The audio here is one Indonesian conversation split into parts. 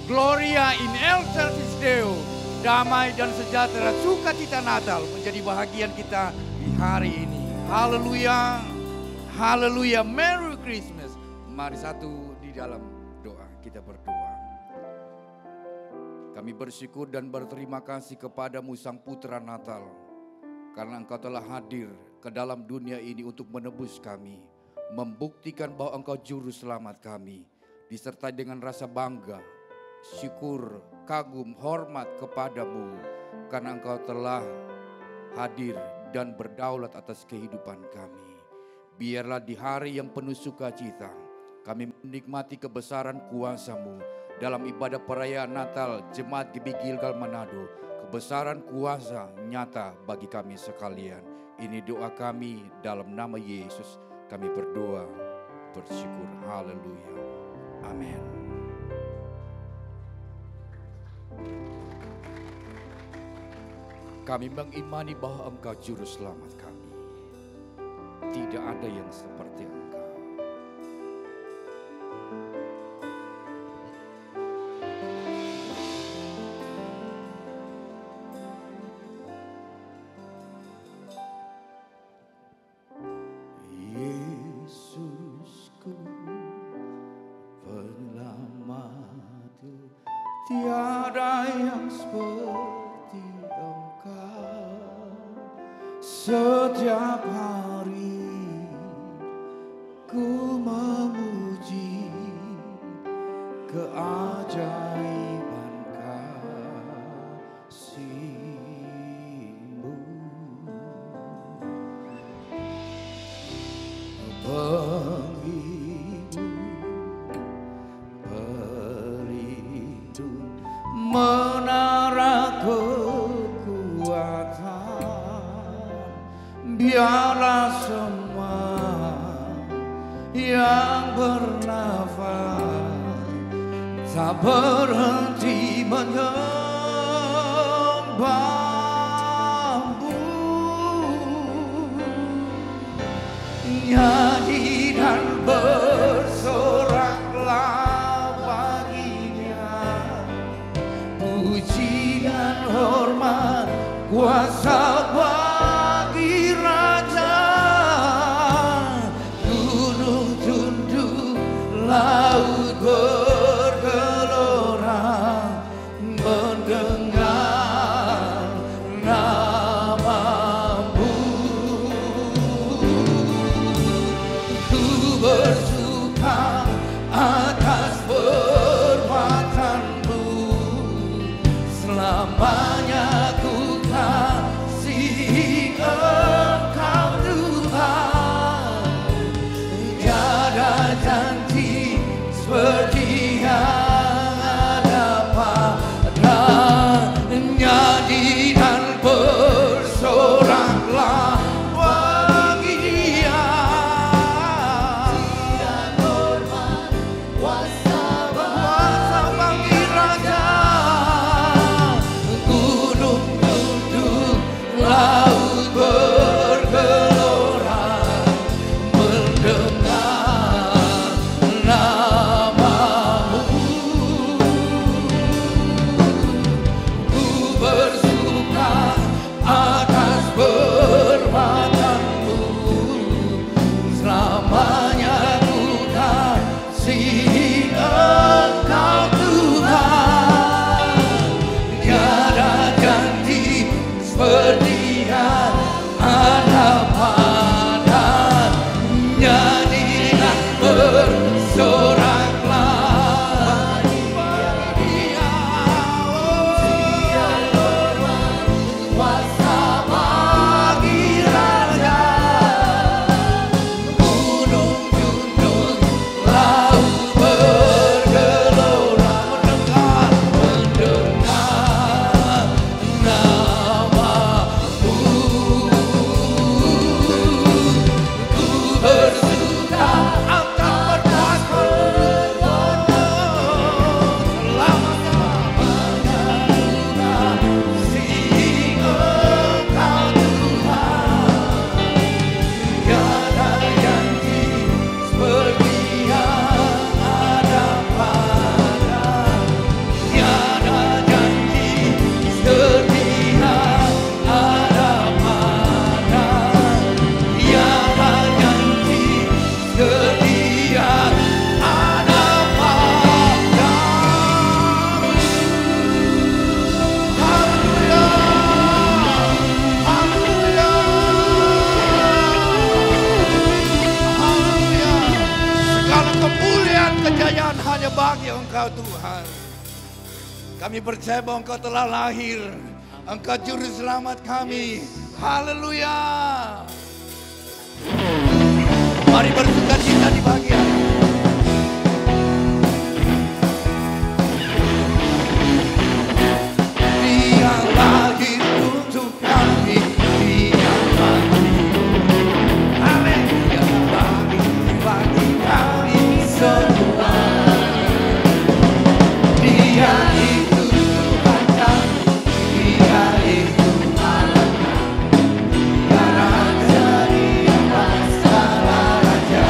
Gloria in excelsis Deo. Damai dan sejahtera, sukacita Natal menjadi bahagian kita di hari ini. Haleluya. Haleluya. Merry Christmas. Mari satu di dalam doa. Kita berdoa. Kami bersyukur dan berterima kasih kepadamu Sang Putra Natal. Karena Engkau telah hadir ke dalam dunia ini untuk menebus kami. Membuktikan bahwa Engkau juru selamat kami. Disertai dengan rasa bangga, syukur, kagum, hormat kepadamu. Karena Engkau telah hadir dan berdaulat atas kehidupan kami. Biarlah di hari yang penuh sukacita, kami menikmati kebesaran kuasa-Mu dalam ibadah perayaan Natal Jemaat GB Gilgal Manado. Kebesaran kuasa nyata bagi kami sekalian. Ini doa kami dalam nama Yesus. Kami berdoa, bersyukur. Haleluya. Amin. Kami mengimani bahwa Engkau juru selamat kami. Tidak ada yang seperti Engkau. Yesusku, penyelamatku, tiada yang seperti Engkau. Setiap hari ku memuji keajaiban kasih-Mu. Pelindung, menara kekuatan, biarlah semua yang bernafas tak berhenti menyembah-Mu. Nyanyi dan bersoraklah baginya, puji dan hormat kuasa bagi Raja. Gunung tunduk, laut bergelora, mendengar nama-Mu. Ku bersuka atas perbuatan-Mu, selamanya ku kasih bagi Engkau Tuhan. Kami percaya bahwa Engkau telah lahir. Engkau juru selamat kami. Haleluya. Mari bersuka cita di pagi hari. Dia lahir untuk kami. Dia lahir. Amin. Dia lahir bagi kami semua. Dia itu Tuhan kami. Dia itu Allah kami. Dia Raja di atas segala raja.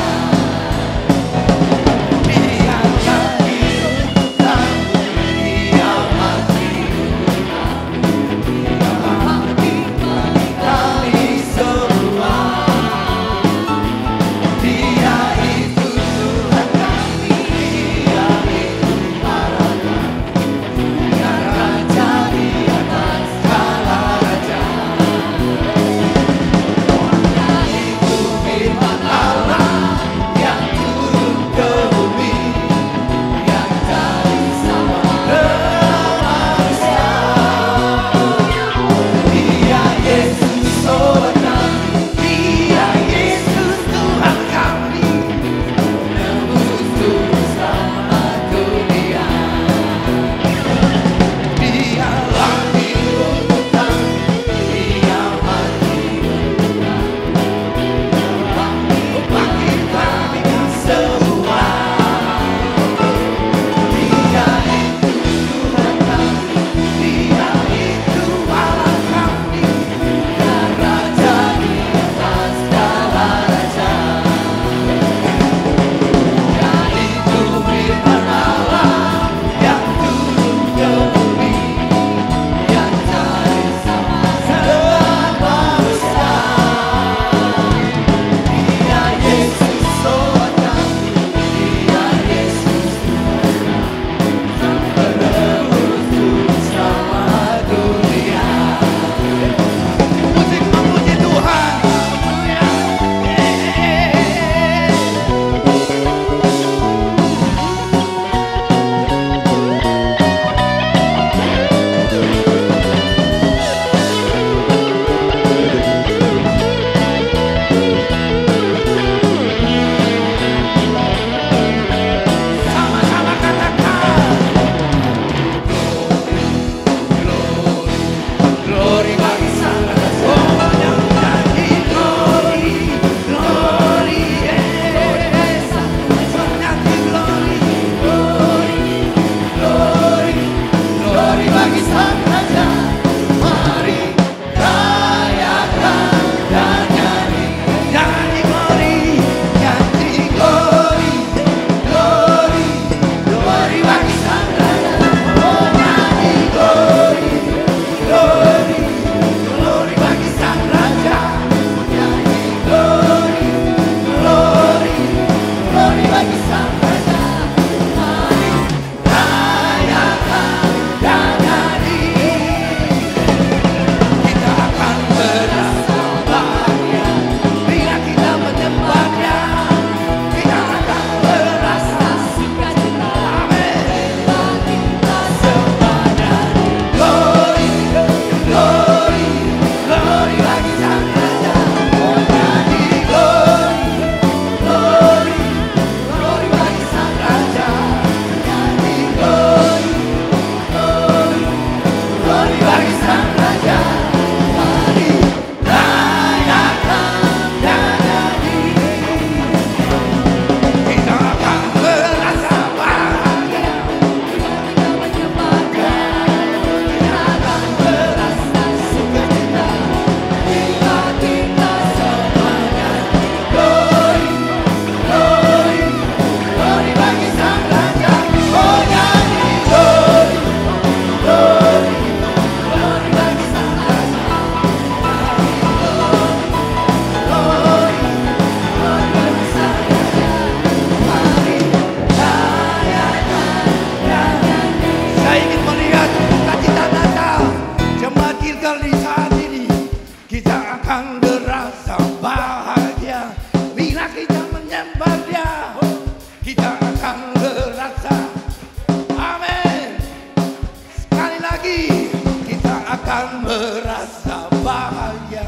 kan merasa bahagia.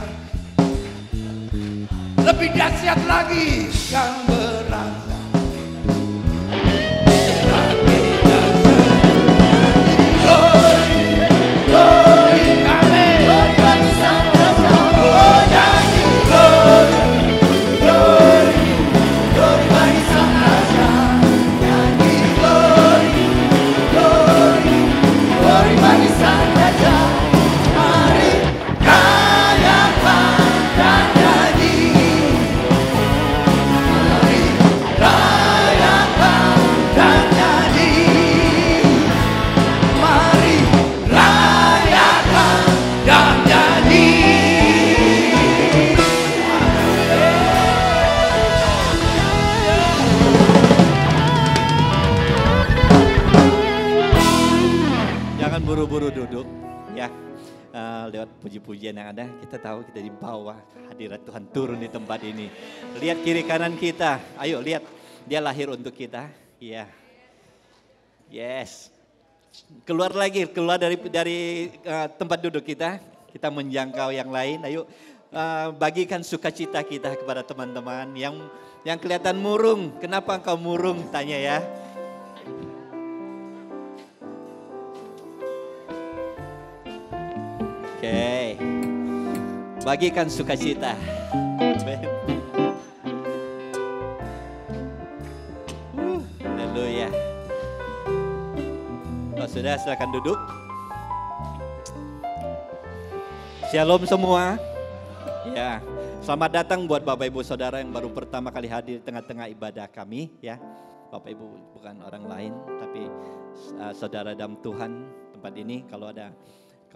Lebih dahsyat lagi kan merasa. Buru-buru duduk ya. Lewat puji-pujian yang ada, kita tahu kita di bawah hadirat Tuhan turun di tempat ini. Lihat kiri kanan kita, ayo lihat, dia lahir untuk kita. Ya, yes. Keluar lagi, keluar dari tempat duduk kita menjangkau yang lain. Ayo bagikan sukacita kita kepada teman-teman yang kelihatan murung. Kenapa engkau murung? Tanya ya. Oke, bagikan sukacita. Haleluya. Oh, sudah, silakan duduk. Shalom semua. Ya, selamat datang buat Bapak Ibu Saudara yang baru pertama kali hadir di tengah-tengah ibadah kami. Ya, Bapak Ibu bukan orang lain, tapi saudara dalam Tuhan tempat ini. Kalau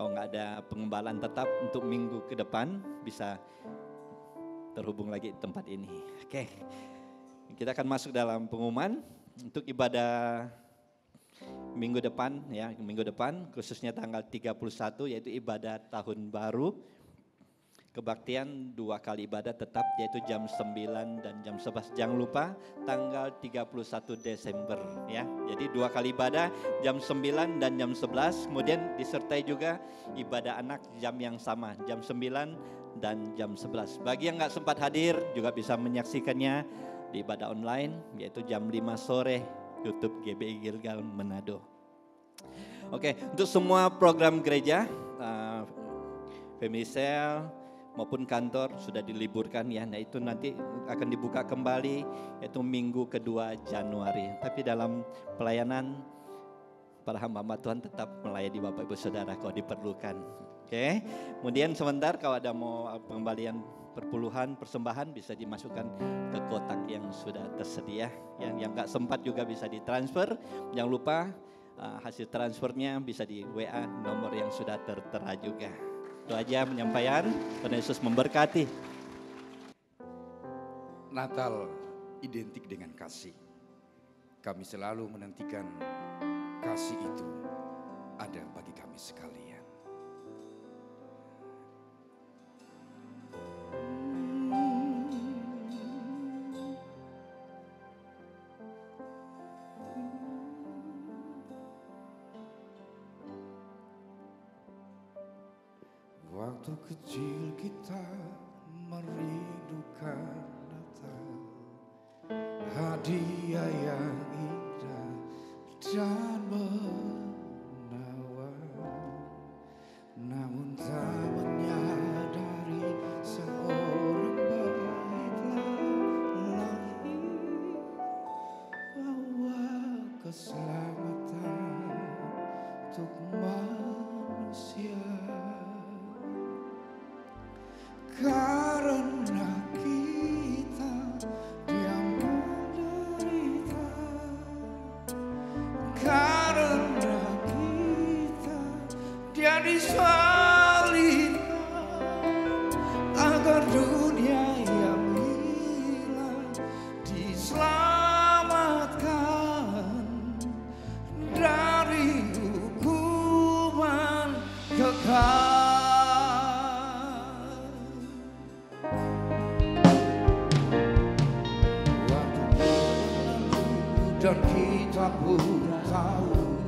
nggak ada pengembalaan tetap untuk minggu ke depan bisa terhubung lagi di tempat ini. Oke, kita akan masuk dalam pengumuman untuk ibadah minggu depan ya, minggu depan khususnya tanggal 31 yaitu ibadah tahun baru. Kebaktian 2 kali ibadah tetap yaitu jam 9 dan jam 11. Jangan lupa tanggal 31 Desember ya. Jadi 2 kali ibadah jam 9 dan jam 11. Kemudian disertai juga ibadah anak jam yang sama, jam 9 dan jam 11. Bagi yang gak sempat hadir juga bisa menyaksikannya di ibadah online yaitu jam 5 sore YouTube GBI Gilgal Manado. Oke, untuk semua program gereja Family Cell maupun kantor sudah diliburkan ya. Nah itu nanti akan dibuka kembali yaitu minggu kedua Januari. Tapi dalam pelayanan para hamba Tuhan tetap melayani Bapak Ibu Saudara kalau diperlukan. Oke. Kemudian sebentar kalau ada mau pengembalian perpuluhan, persembahan bisa dimasukkan ke kotak yang sudah tersedia. Yang gak sempat juga bisa ditransfer. Jangan lupa hasil transfernya bisa di WA nomor yang sudah tertera juga. Itu aja penyampaian. Tuhan Yesus memberkati. Natal identik dengan kasih. Kami selalu menantikan kasih itu ada bagi kami sekalian. Waktu kecil kita merindukan Natal, hadiah yang indah dan menawan. Namun tak menyadari seorang bayi lahir, bawa keselamatan untuk manusia. Karena kita dia menderita, karena kita dia disalibkan, agar dunia yang hilang diselamatkan dari hukuman kekal. Dan kita pun tahu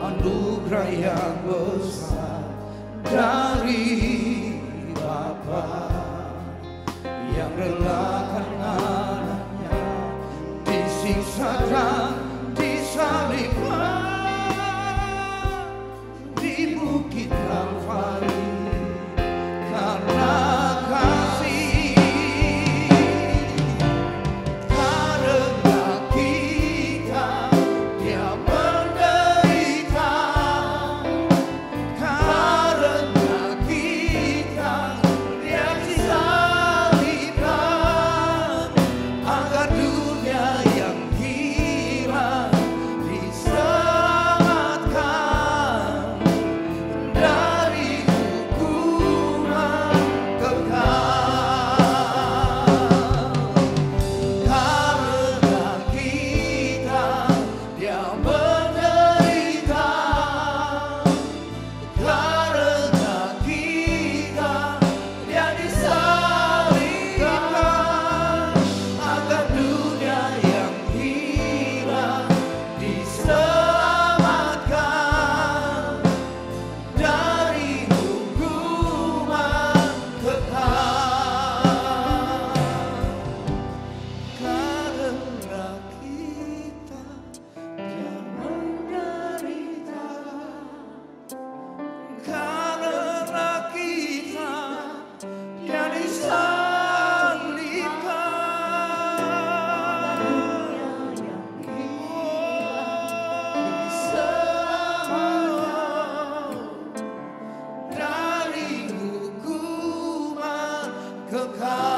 anugerah yang besar dari Bapa yang relakan anaknya disiksa dan disalibkan di bukit Kalvari karena kasih, karena kita dia menderita, karena kita dia disalibkan agar dunia yang hilang diselamatkan dari hukuman kekal. Karena kita dia menderita, karena kita dia disalibkan agar dunia yang hilang diselamatkan dari hukuman kekal. Karena kita dia menderita, karena kita dia diselamatkan dari hukuman kekal.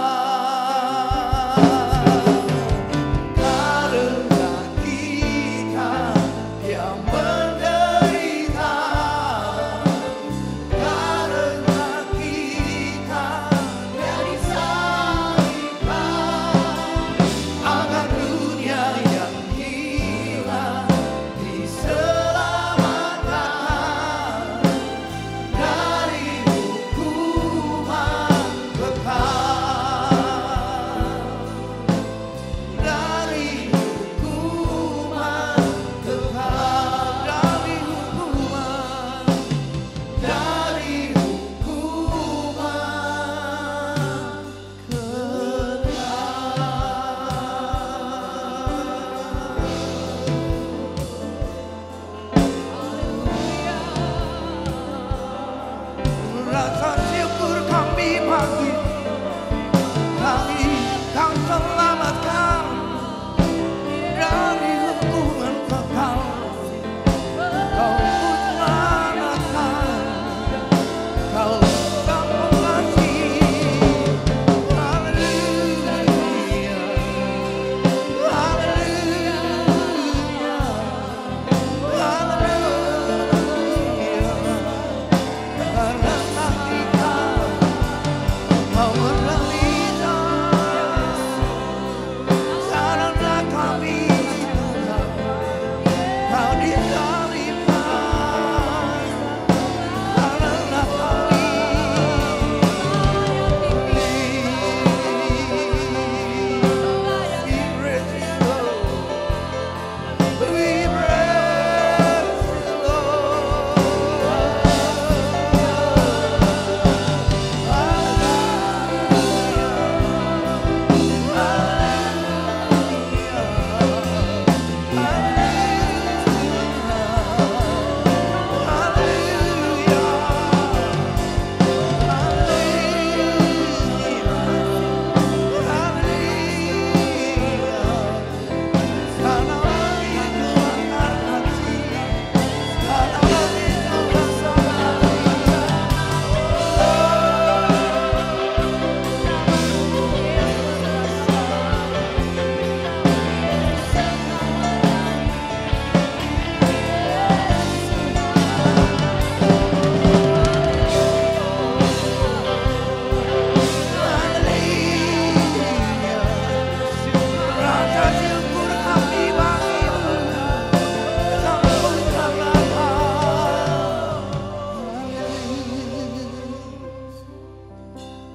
Karena kita dia menderita, karena kita dia disalibkan agar dunia yang hilang diselamatkan dari hukuman kekal, dari hukuman kekal, dari hukuman, dari hukuman kekal. Rasa syukur kami bagi kami kau selamatkan dari hukuman kekal. Kau selamatkan, kau sang pengasih. Haleluya, haleluya, haleluya. Karena kita kau menderita, karena kami kau disalibkan, karena kami we praise you, Lord. We praise you,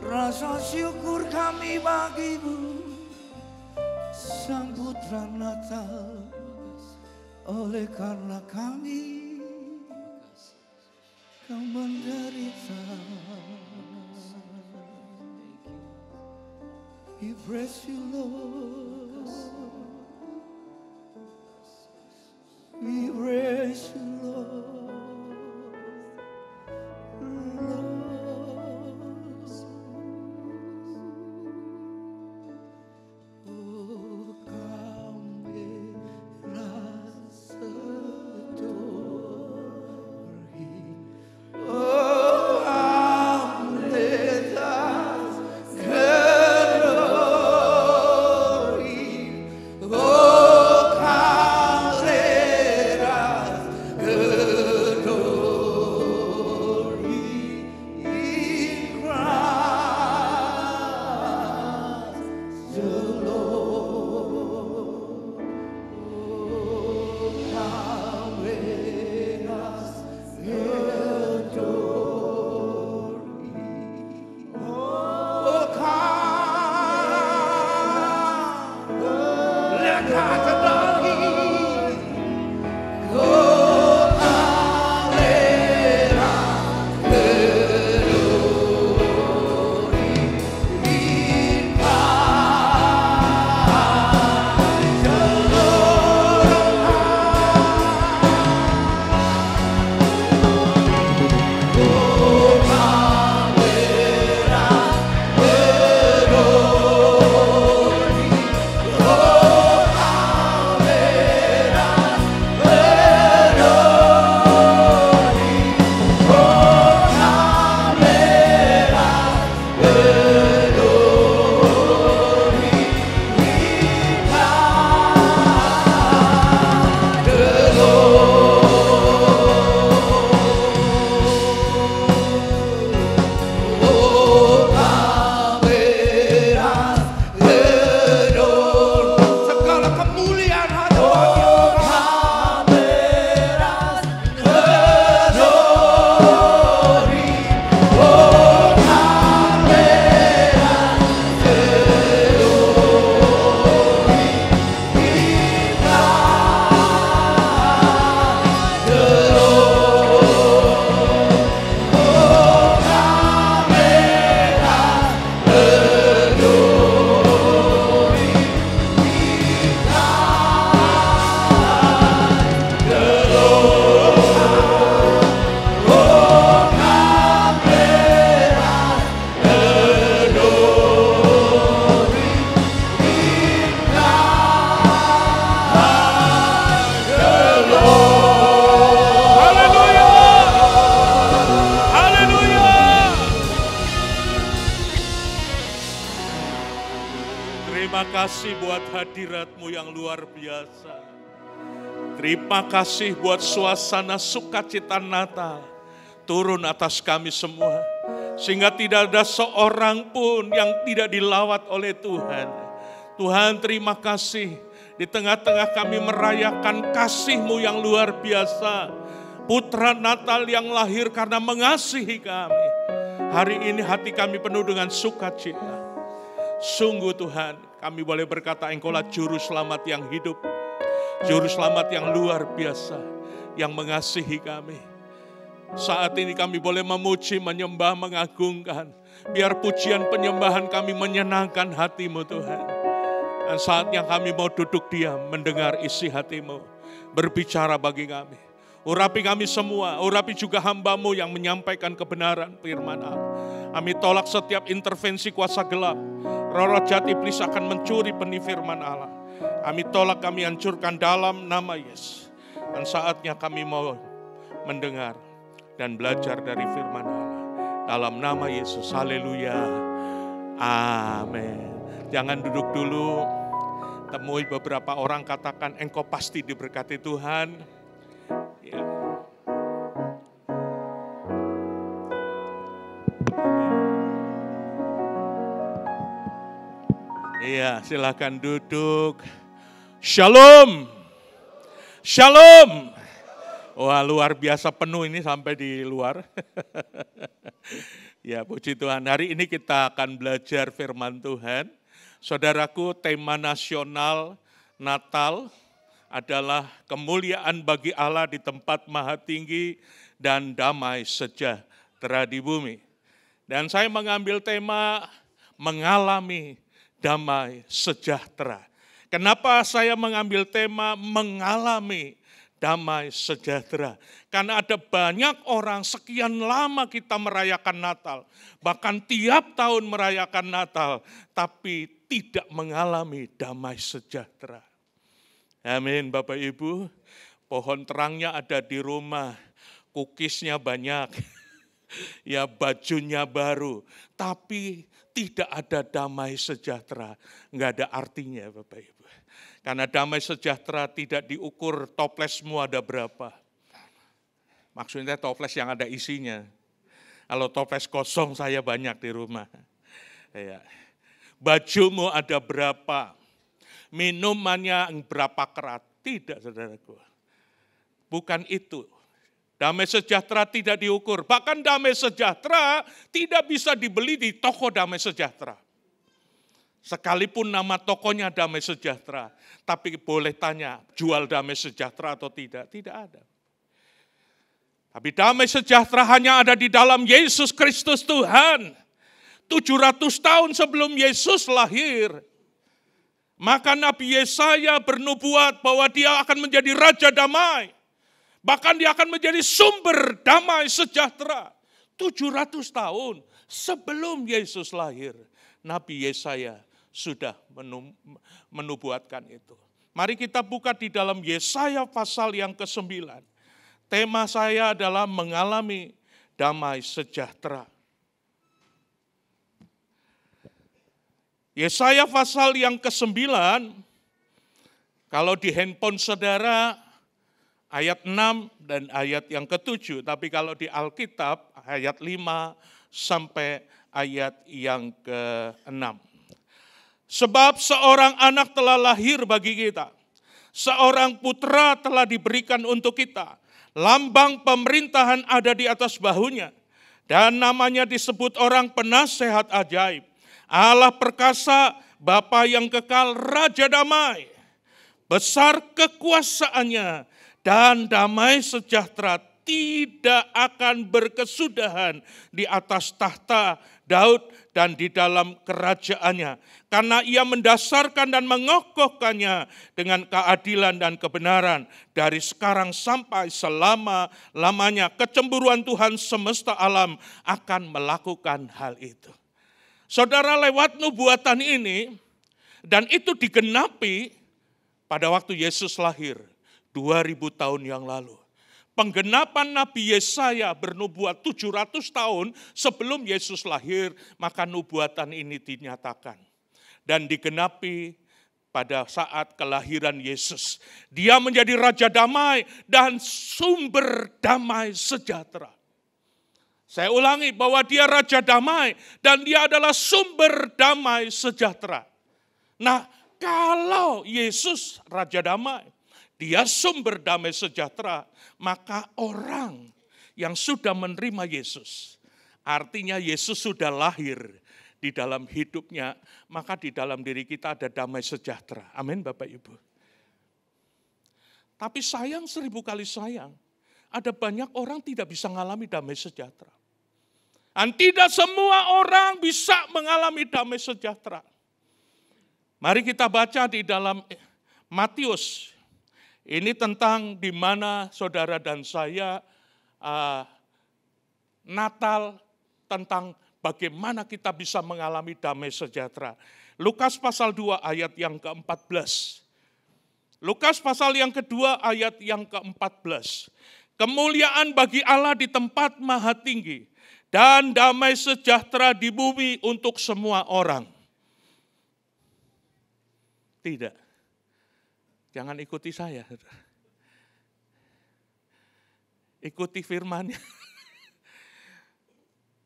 Rasa syukur kami bagimu, Sang Putra Natal, oleh karena kami Kau menderita. We praise you, Lord. We praise you, Lord. Lord. Oh, kami rasa dori. Oh, amletas kedori. Oh, kaleras kedori. In Christ the Lord. Oh, kaleras kedori. Oh, kaleras kedori. Oh, kaleras kedori. In Christ the segala kemuliaan hanya bagi Terima kasih buat hadirat-Mu yang luar biasa. Terima kasih buat suasana sukacita Natal turun atas kami semua. Sehingga tidak ada seorang pun yang tidak dilawat oleh Tuhan. Tuhan, terima kasih di tengah-tengah kami merayakan kasih-Mu yang luar biasa. Putra Natal yang lahir karena mengasihi kami. Hari ini hati kami penuh dengan sukacita. Sungguh Tuhan, kami boleh berkata Engkaulah Juru Selamat yang hidup. Juru Selamat yang luar biasa, yang mengasihi kami. Saat ini kami boleh memuji, menyembah, mengagungkan. Biar pujian penyembahan kami menyenangkan hati-Mu Tuhan. Dan saatnya kami mau duduk diam, mendengar isi hati-Mu. Berbicara bagi kami. Urapi kami semua, urapi juga hamba-Mu yang menyampaikan kebenaran firman Allah. Kami tolak setiap intervensi kuasa gelap. Roh-roh jahat iblis akan mencuri benih firman Allah. Kami tolak, kami hancurkan dalam nama Yesus. Dan saatnya kami mau mendengar dan belajar dari firman Allah. Dalam nama Yesus, haleluya. Amin. Jangan duduk dulu. Temui beberapa orang, katakan engkau pasti diberkati Tuhan. Ya. Iya, silakan duduk. Shalom. Shalom. Wah, luar biasa penuh ini sampai di luar. Ya, puji Tuhan. Hari ini kita akan belajar firman Tuhan. Saudaraku, tema nasional Natal adalah kemuliaan bagi Allah di tempat maha tinggi dan damai sejahtera di bumi. Dan saya mengambil tema mengalami damai sejahtera. Kenapa saya mengambil tema mengalami damai sejahtera? Karena ada banyak orang, sekian lama kita merayakan Natal, bahkan tiap tahun merayakan Natal, tapi tidak mengalami damai sejahtera. Amin, Bapak Ibu. Pohon terangnya ada di rumah, kukisnya banyak, ya bajunya baru, tapi tidak ada damai sejahtera. Enggak ada artinya, Bapak Ibu. Karena damai sejahtera tidak diukur toplesmu ada berapa. Maksudnya toples yang ada isinya. Kalau toples kosong saya banyak di rumah. Ya. Bajumu ada berapa? Minumannya berapa kerat? Tidak, saudaraku. Bukan itu. Damai sejahtera tidak diukur. Bahkan damai sejahtera tidak bisa dibeli di toko damai sejahtera. Sekalipun nama tokonya damai sejahtera. Tapi boleh tanya, jual damai sejahtera atau tidak? Tidak ada. Tapi damai sejahtera hanya ada di dalam Yesus Kristus Tuhan. 700 tahun sebelum Yesus lahir. Maka Nabi Yesaya bernubuat bahwa dia akan menjadi Raja Damai. Bahkan dia akan menjadi sumber damai sejahtera. 700 tahun sebelum Yesus lahir. Nabi Yesaya sudah menubuatkan itu. Mari kita buka di dalam Yesaya pasal yang ke-9. Tema saya adalah mengalami damai sejahtera. Yesaya pasal yang ke-9, kalau di handphone saudara, ayat 6 dan ayat yang ke-7, tapi kalau di Alkitab, ayat 5 sampai ayat yang ke-6. Sebab seorang anak telah lahir bagi kita, seorang putra telah diberikan untuk kita, lambang pemerintahan ada di atas bahunya, dan namanya disebut orang penasehat ajaib, Allah perkasa, Bapa yang kekal, Raja damai. Besar kekuasaannya dan damai sejahtera tidak akan berkesudahan di atas tahta Daud dan di dalam kerajaannya. Karena ia mendasarkan dan mengokohkannya dengan keadilan dan kebenaran. Dari sekarang sampai selama-lamanya kecemburuan Tuhan semesta alam akan melakukan hal itu. Saudara, lewat nubuatan ini, dan itu digenapi pada waktu Yesus lahir, 2000 tahun yang lalu. Penggenapan Nabi Yesaya bernubuat 700 tahun sebelum Yesus lahir, maka nubuatan ini dinyatakan. Dan digenapi pada saat kelahiran Yesus. Dia menjadi Raja damai dan sumber damai sejahtera. Saya ulangi bahwa dia Raja damai dan dia adalah sumber damai sejahtera. Nah, kalau Yesus Raja damai, dia sumber damai sejahtera, maka orang yang sudah menerima Yesus, artinya Yesus sudah lahir di dalam hidupnya, maka di dalam diri kita ada damai sejahtera. Amin, Bapak Ibu. Tapi sayang, 1000 kali sayang, ada banyak orang tidak bisa mengalami damai sejahtera. Dan tidak semua orang bisa mengalami damai sejahtera. Mari kita baca di dalam Matius. Ini tentang di mana saudara dan saya Natal, tentang bagaimana kita bisa mengalami damai sejahtera. Lukas pasal 2 ayat yang ke-14. Lukas pasal yang kedua ayat yang ke-14. Kemuliaan bagi Allah di tempat maha tinggi dan damai sejahtera di bumi untuk semua orang. Tidak. Jangan ikuti saya. Ikuti firman-Nya.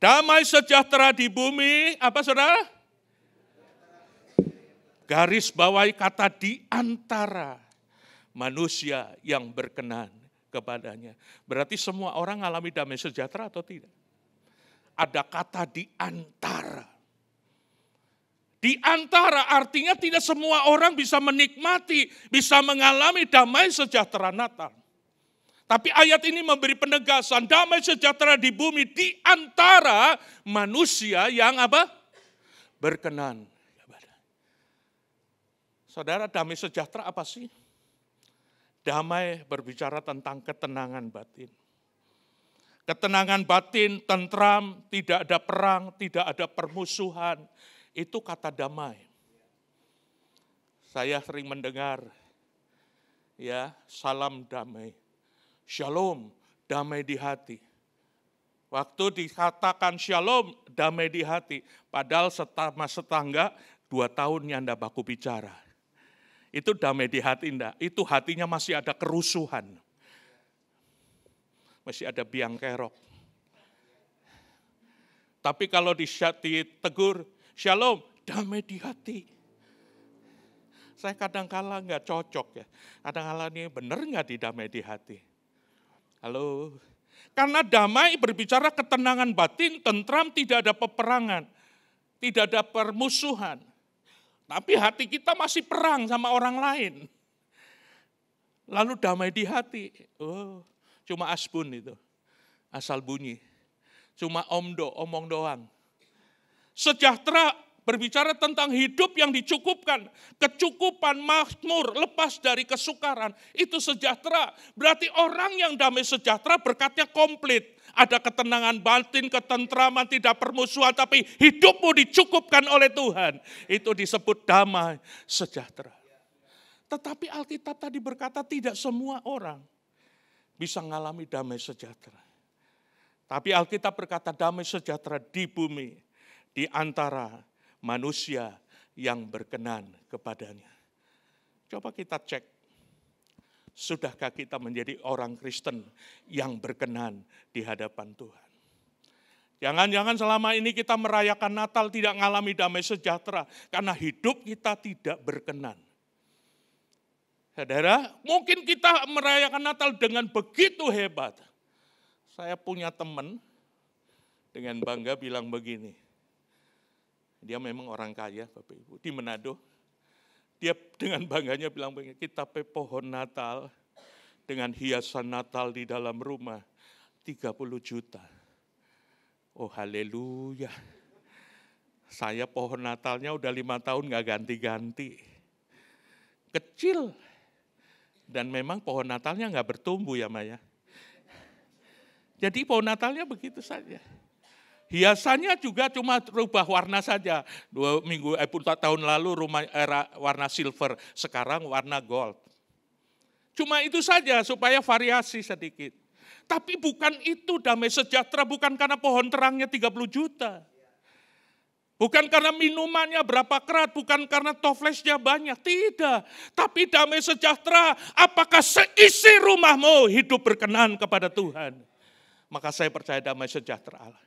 Damai sejahtera di bumi, apa saudara? Garis bawahi kata di antara manusia yang berkenan kepadanya. Berarti semua orang mengalami damai sejahtera atau tidak? Ada kata di antara. Di Di antara artinya tidak semua orang bisa menikmati, bisa mengalami damai sejahtera Natal. Tapi ayat ini memberi penegasan damai sejahtera di bumi di antara manusia yang apa? Berkenan. Saudara, damai sejahtera apa sih? Damai berbicara tentang ketenangan batin. Ketenangan batin, tentram, tidak ada perang, tidak ada permusuhan. Itu kata damai. Saya sering mendengar, ya, salam damai. Shalom, damai di hati. Waktu dikatakan shalom, damai di hati. Padahal setangga 2 tahunnya Anda baku bicara. Itu damai di hati enggak, itu hatinya masih ada kerusuhan. Masih ada biang kerok. Tapi kalau ditegur, shalom, damai di hati. Saya kadang-kala enggak cocok ya. Kadang-kala ini benar enggak damai di hati? Halo? Karena damai berbicara ketenangan batin, tentram, tidak ada peperangan. Tidak ada permusuhan. Tapi hati kita masih perang sama orang lain. Lalu damai di hati. Oh, cuma asbun itu. Asal bunyi. Cuma omong doang. Sejahtera berbicara tentang hidup yang dicukupkan. Kecukupan, makmur, lepas dari kesukaran. Itu sejahtera. Berarti orang yang damai sejahtera berkatnya komplit. Ada ketenangan batin, ketentraman, tidak permusuhan, tapi hidupmu dicukupkan oleh Tuhan. Itu disebut damai sejahtera. Tetapi Alkitab tadi berkata tidak semua orang bisa mengalami damai sejahtera. Tapi Alkitab berkata damai sejahtera di bumi, di antara manusia yang berkenan kepadanya. Coba kita cek. Sudahkah kita menjadi orang Kristen yang berkenan di hadapan Tuhan? Jangan-jangan selama ini kita merayakan Natal tidak mengalami damai sejahtera karena hidup kita tidak berkenan. Saudara, mungkin kita merayakan Natal dengan begitu hebat. Saya punya teman dengan bangga bilang begini. Dia memang orang kaya, Bapak Ibu, di Manado. Dia dengan bangganya bilang begini, kita pohon Natal dengan hiasan Natal di dalam rumah 30 juta. Oh haleluya. Saya pohon Natalnya udah 5 tahun gak ganti-ganti. Kecil. Dan memang pohon Natalnya gak bertumbuh ya Maya. Jadi pohon Natalnya begitu saja. Hiasannya juga cuma rubah warna saja. 2 tahun lalu rumah era warna silver, sekarang warna gold. Cuma itu saja supaya variasi sedikit. Tapi bukan itu damai sejahtera, bukan karena pohon terangnya 30 juta. Bukan karena minumannya berapa kerat, bukan karena toples-nya banyak, tidak. Tapi damai sejahtera, apakah seisi rumahmu hidup berkenan kepada Tuhan? Maka saya percaya damai sejahtera Allah.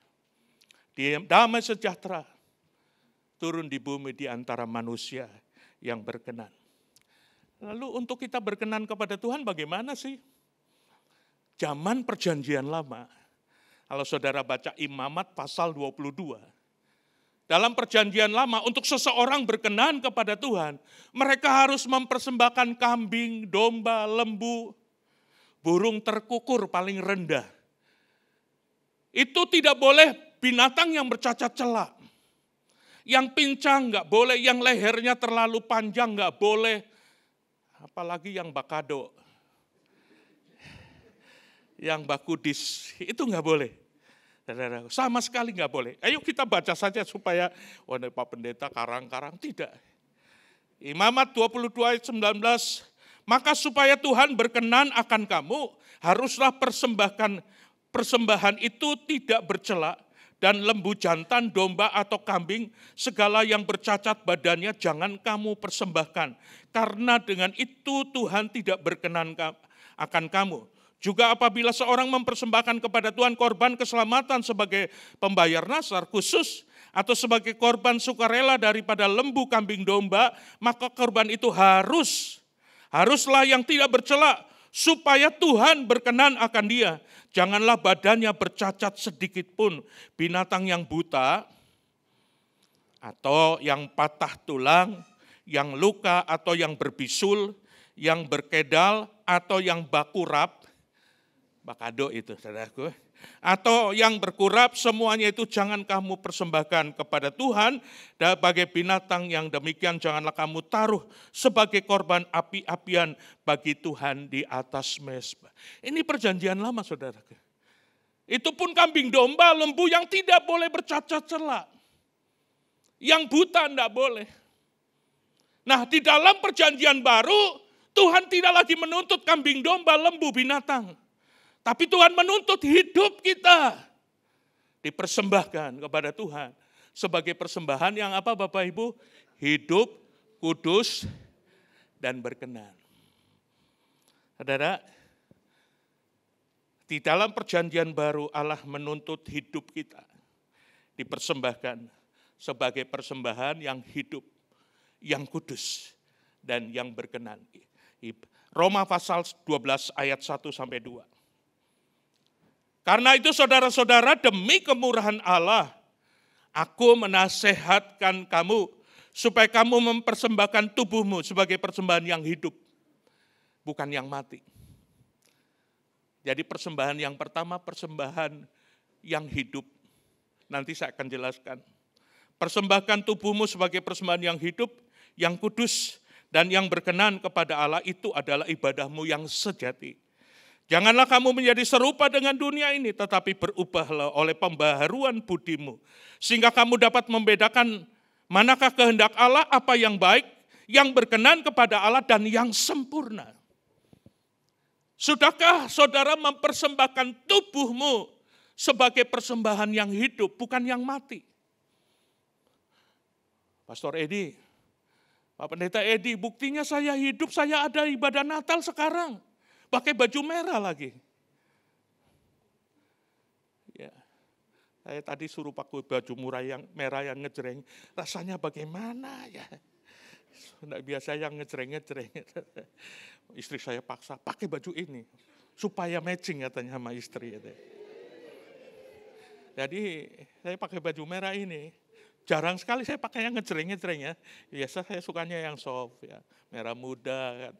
Damai sejahtera turun di bumi di antara manusia yang berkenan. Lalu untuk kita berkenan kepada Tuhan bagaimana sih? Zaman perjanjian lama, kalau saudara baca Imamat pasal 22, dalam perjanjian lama untuk seseorang berkenan kepada Tuhan, mereka harus mempersembahkan kambing, domba, lembu, burung terkukur paling rendah. Itu tidak boleh binatang yang bercacat celak. Yang pincang nggak boleh, yang lehernya terlalu panjang nggak boleh. Apalagi yang bakado. Yang bakudis, itu nggak boleh. Sama sekali nggak boleh. Ayo kita baca saja supaya, Pak Pendeta karang-karang, tidak. Imamat 22 ayat 19, maka supaya Tuhan berkenan akan kamu, haruslah persembahan itu tidak bercela, dan lembu jantan, domba atau kambing, segala yang bercacat badannya jangan kamu persembahkan. Karena dengan itu Tuhan tidak berkenan akan kamu. Juga apabila seorang mempersembahkan kepada Tuhan korban keselamatan sebagai pembayar nasar khusus, atau sebagai korban sukarela daripada lembu, kambing, domba, maka korban itu haruslah yang tidak bercela, supaya Tuhan berkenan akan dia. Janganlah badannya bercacat sedikit pun. Binatang yang buta atau yang patah tulang, yang luka atau yang berbisul, yang berkedal atau yang bakurap, bakado itu saudaraku, atau yang berkurap, semuanya itu jangan kamu persembahkan kepada Tuhan, dan sebagai binatang yang demikian janganlah kamu taruh sebagai korban api-apian bagi Tuhan di atas mezbah. Ini perjanjian lama saudara. Itu pun kambing domba, lembu yang tidak boleh bercacat celak. Yang buta tidak boleh. Nah, di dalam perjanjian baru, Tuhan tidak lagi menuntut kambing domba, lembu, binatang. Tapi Tuhan menuntut hidup kita dipersembahkan kepada Tuhan sebagai persembahan yang apa Bapak Ibu? Hidup, kudus, dan berkenan. Saudara, di dalam perjanjian baru Allah menuntut hidup kita dipersembahkan sebagai persembahan yang hidup, yang kudus, dan yang berkenan. Roma pasal 12 ayat 1-2. Karena itu saudara-saudara, demi kemurahan Allah, aku menasehatkan kamu supaya kamu mempersembahkan tubuhmu sebagai persembahan yang hidup, bukan yang mati. Jadi persembahan yang pertama, persembahan yang hidup. Nanti saya akan jelaskan. Persembahkan tubuhmu sebagai persembahan yang hidup, yang kudus, dan yang berkenan kepada Allah, itu adalah ibadahmu yang sejati. Janganlah kamu menjadi serupa dengan dunia ini, tetapi berubahlah oleh pembaharuan budimu. Sehingga kamu dapat membedakan manakah kehendak Allah, apa yang baik, yang berkenan kepada Allah, dan yang sempurna. Sudahkah saudara mempersembahkan tubuhmu sebagai persembahan yang hidup, bukan yang mati? Pastor Edi, Pak Pendeta Edi, buktinya saya hidup, saya ada ibadah Natal sekarang. Pakai baju merah lagi. Ya, saya tadi suruh pakai baju merah yang ngejreng. Rasanya bagaimana ya? Tidak biasa yang ngejreng-ngejreng. Istri saya paksa, pakai baju ini. Supaya matching katanya sama istri. Jadi saya pakai baju merah ini. Jarang sekali saya pakai yang ngejreng-ngejreng ya. Biasa saya sukanya yang soft ya. Merah muda.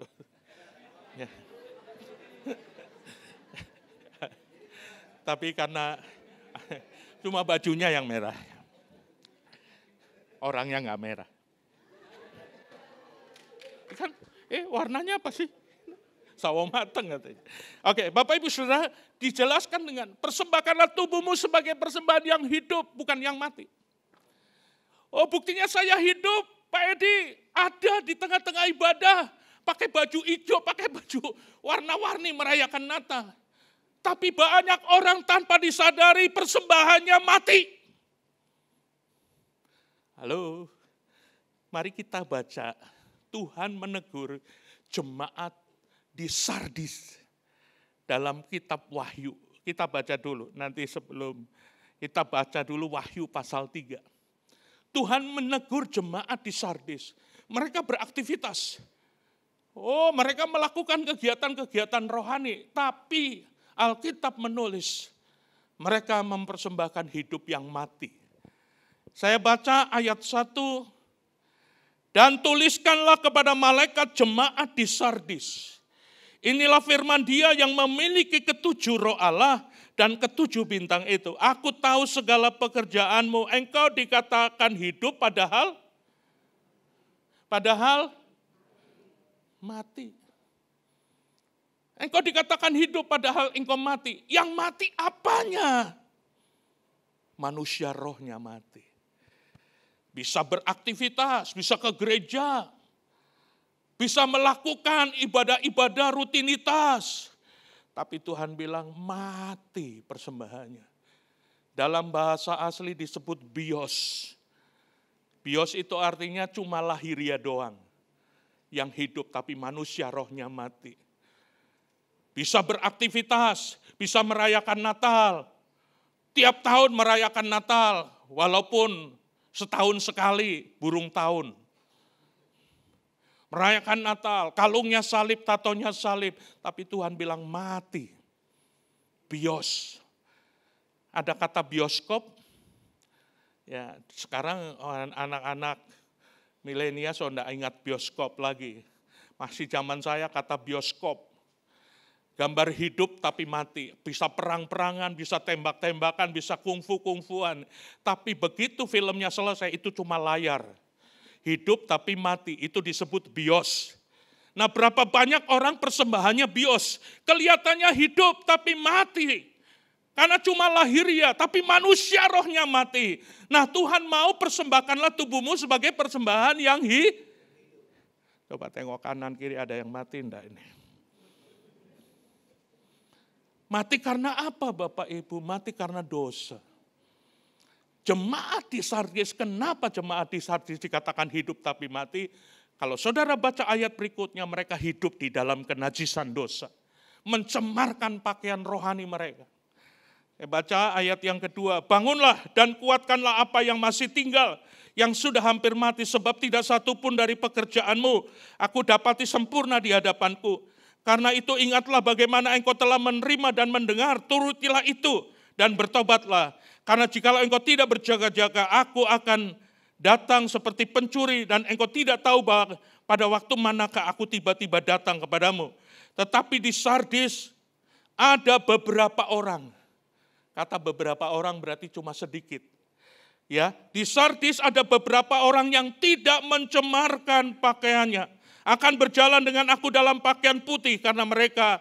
Ya. Tapi karena cuma bajunya yang merah. Orangnya nggak merah. Kan, warnanya apa sih? Sawo mateng katanya. Oke, Bapak Ibu Saudara, dijelaskan dengan persembahkanlah tubuhmu sebagai persembahan yang hidup, bukan yang mati. Oh, buktinya saya hidup, Pak Edi, ada di tengah-tengah ibadah, pakai baju hijau, pakai baju warna-warni merayakan Natal. Tapi banyak orang tanpa disadari persembahannya mati. Halo, mari kita baca. Tuhan menegur jemaat di Sardis dalam kitab Wahyu. Kita baca dulu, nanti sebelum kita baca dulu Wahyu pasal 3. Tuhan menegur jemaat di Sardis. Mereka beraktivitas. Oh, mereka melakukan kegiatan-kegiatan rohani, tapi Alkitab menulis mereka mempersembahkan hidup yang mati. Saya baca ayat 1. Dan tuliskanlah kepada malaikat jemaat di Sardis. Inilah firman Dia yang memiliki ketujuh roh Allah dan ketujuh bintang itu. Aku tahu segala pekerjaanmu, engkau dikatakan hidup padahal mati. Engkau dikatakan hidup padahal engkau mati. Yang mati apanya? Manusia rohnya mati. Bisa beraktivitas, bisa ke gereja, bisa melakukan ibadah-ibadah rutinitas. Tapi Tuhan bilang mati persembahannya. Dalam bahasa asli disebut bios. Bios itu artinya cuma lahiria doang. Yang hidup tapi manusia rohnya mati. Bisa beraktivitas, bisa merayakan Natal. Tiap tahun merayakan Natal, walaupun setahun sekali burung tahun. Merayakan Natal, kalungnya salib, tatonya salib. Tapi Tuhan bilang mati. Bios. Ada kata bioskop, Ya, sekarang anak-anak milenial sudah ingat bioskop lagi. Masih zaman saya kata bioskop. Gambar hidup tapi mati. Bisa perang-perangan, bisa tembak-tembakan, bisa kungfu-kungfuan. Tapi begitu filmnya selesai itu cuma layar. Hidup tapi mati, itu disebut bios. Nah, berapa banyak orang persembahannya bios. Kelihatannya hidup tapi mati. Karena cuma lahiriah, tapi manusia rohnya mati. Nah, Tuhan mau persembahkanlah tubuhmu sebagai persembahan yang Coba tengok kanan kiri ada yang mati enggak ini? Mati karena apa Bapak Ibu? Mati karena dosa. Jemaat di Sardis, kenapa jemaat di Sardis dikatakan hidup tapi mati? Kalau saudara baca ayat berikutnya, mereka hidup di dalam kenajisan dosa. Mencemarkan pakaian rohani mereka. Saya baca ayat yang kedua, bangunlah dan kuatkanlah apa yang masih tinggal, yang sudah hampir mati, sebab tidak satu pun dari pekerjaanmu aku dapati sempurna di hadapanku. Karena itu ingatlah bagaimana engkau telah menerima dan mendengar, turutilah itu dan bertobatlah. Karena jikalau engkau tidak berjaga-jaga, aku akan datang seperti pencuri dan engkau tidak tahu bahwa pada waktu manakah aku tiba-tiba datang kepadamu. Tetapi di Sardis ada beberapa orang. Kata beberapa orang berarti cuma sedikit. Ya, di Sardis ada beberapa orang yang tidak mencemarkan pakaiannya. Akan berjalan dengan aku dalam pakaian putih karena mereka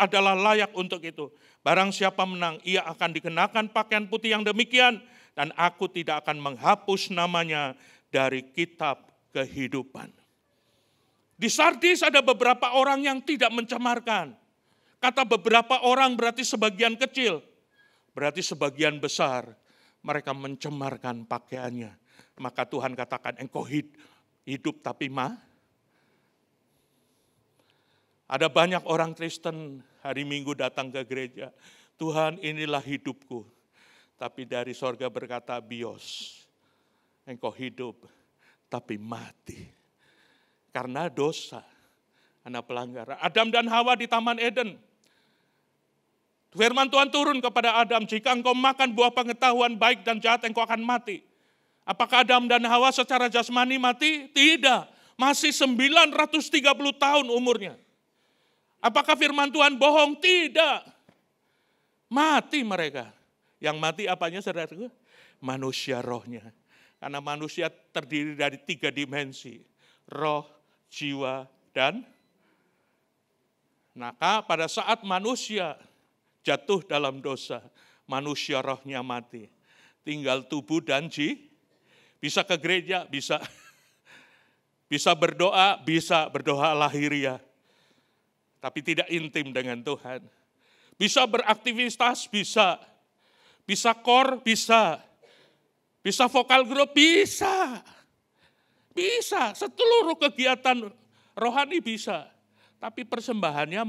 adalah layak untuk itu. Barang siapa menang, ia akan dikenakan pakaian putih yang demikian dan aku tidak akan menghapus namanya dari kitab kehidupan. Di Sardis ada beberapa orang yang tidak mencemarkan. Kata beberapa orang berarti sebagian kecil. Berarti sebagian besar mereka mencemarkan pakaiannya. Maka Tuhan katakan engkau hidup tapi Ada banyak orang Kristen hari Minggu datang ke gereja. Tuhan inilah hidupku. Tapi dari sorga berkata bios. Engkau hidup tapi mati. Karena dosa. Karena pelanggaran. Adam dan Hawa di Taman Eden. Firman Tuhan turun kepada Adam, jika engkau makan buah pengetahuan baik dan jahat, engkau akan mati. Apakah Adam dan Hawa secara jasmani mati? Tidak. Masih 930 tahun umurnya. Apakah firman Tuhan bohong? Tidak. Mati mereka. Yang mati apanya saudara? Manusia rohnya. Karena manusia terdiri dari 3 dimensi. Roh, jiwa, dan maka pada saat manusia jatuh dalam dosa, manusia rohnya mati. Tinggal tubuh dan bisa ke gereja, bisa berdoa lahiriah. Tapi tidak intim dengan Tuhan. Bisa beraktivitas, bisa kor, bisa vokal grup, bisa. Seluruh kegiatan rohani bisa. Tapi persembahannya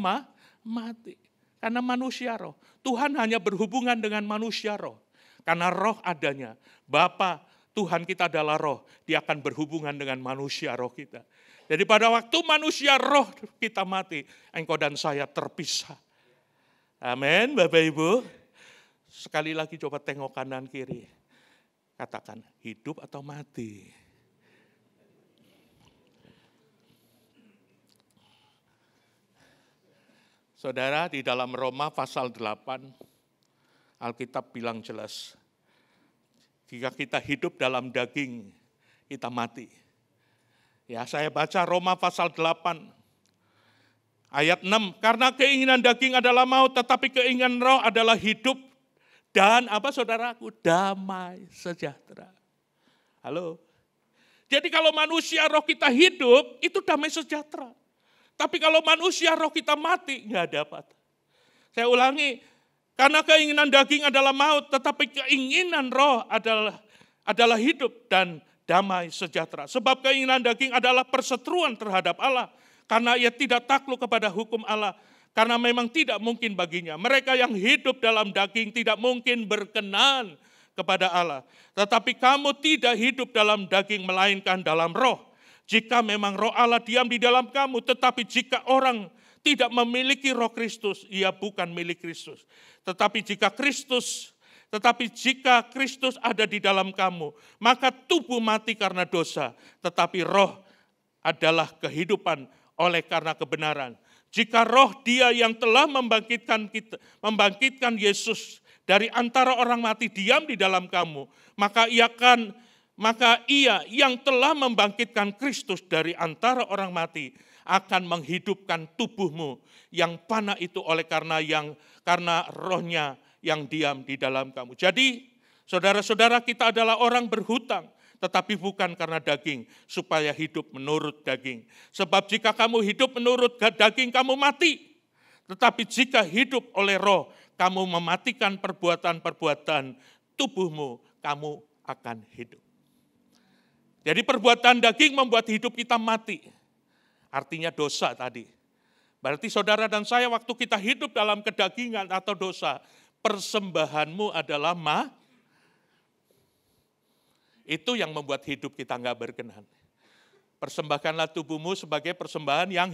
mati. Karena manusia roh. Tuhan hanya berhubungan dengan manusia roh. Karena roh adanya. Bapa Tuhan kita adalah roh. Dia akan berhubungan dengan manusia roh kita. Jadi pada waktu manusia roh kita mati, engkau dan saya terpisah. Amin, Bapak Ibu. Sekali lagi coba tengok kanan kiri. Katakan hidup atau mati. Saudara, di dalam Roma pasal 8, Alkitab bilang jelas, jika kita hidup dalam daging, kita mati. Ya, saya baca Roma pasal 8, ayat 6, karena keinginan daging adalah maut, tetapi keinginan roh adalah hidup dan apa saudaraku? Damai sejahtera. Halo? Jadi kalau manusia roh kita hidup, itu damai sejahtera. Tapi kalau manusia roh kita mati, nggak dapat. Saya ulangi, karena keinginan daging adalah maut, tetapi keinginan roh adalah hidup dan damai sejahtera. Sebab keinginan daging adalah perseteruan terhadap Allah, karena ia tidak takluk kepada hukum Allah, karena memang tidak mungkin baginya. Mereka yang hidup dalam daging tidak mungkin berkenan kepada Allah. Tetapi kamu tidak hidup dalam daging, melainkan dalam roh. Jika memang roh Allah diam di dalam kamu, tetapi jika orang tidak memiliki roh Kristus, ia bukan milik Kristus. Tetapi jika Kristus Tetapi jika Kristus ada di dalam kamu, maka tubuh mati karena dosa, tetapi roh adalah kehidupan oleh karena kebenaran. Jika roh Dia yang telah membangkitkan Yesus dari antara orang mati diam di dalam kamu, maka Ia yang telah membangkitkan Kristus dari antara orang mati akan menghidupkan tubuhmu yang panah itu oleh karena rohnya yang diam di dalam kamu. Jadi, saudara-saudara, kita adalah orang berhutang, tetapi bukan karena daging, supaya hidup menurut daging. Sebab jika kamu hidup menurut daging, kamu mati. Tetapi jika hidup oleh roh, kamu mematikan perbuatan-perbuatan tubuhmu, kamu akan hidup. Jadi perbuatan daging membuat hidup kita mati. Artinya dosa tadi. Berarti saudara dan saya waktu kita hidup dalam kedagingan atau dosa, persembahanmu adalah itu yang membuat hidup kita enggak berkenan. Persembahkanlah tubuhmu sebagai persembahan yang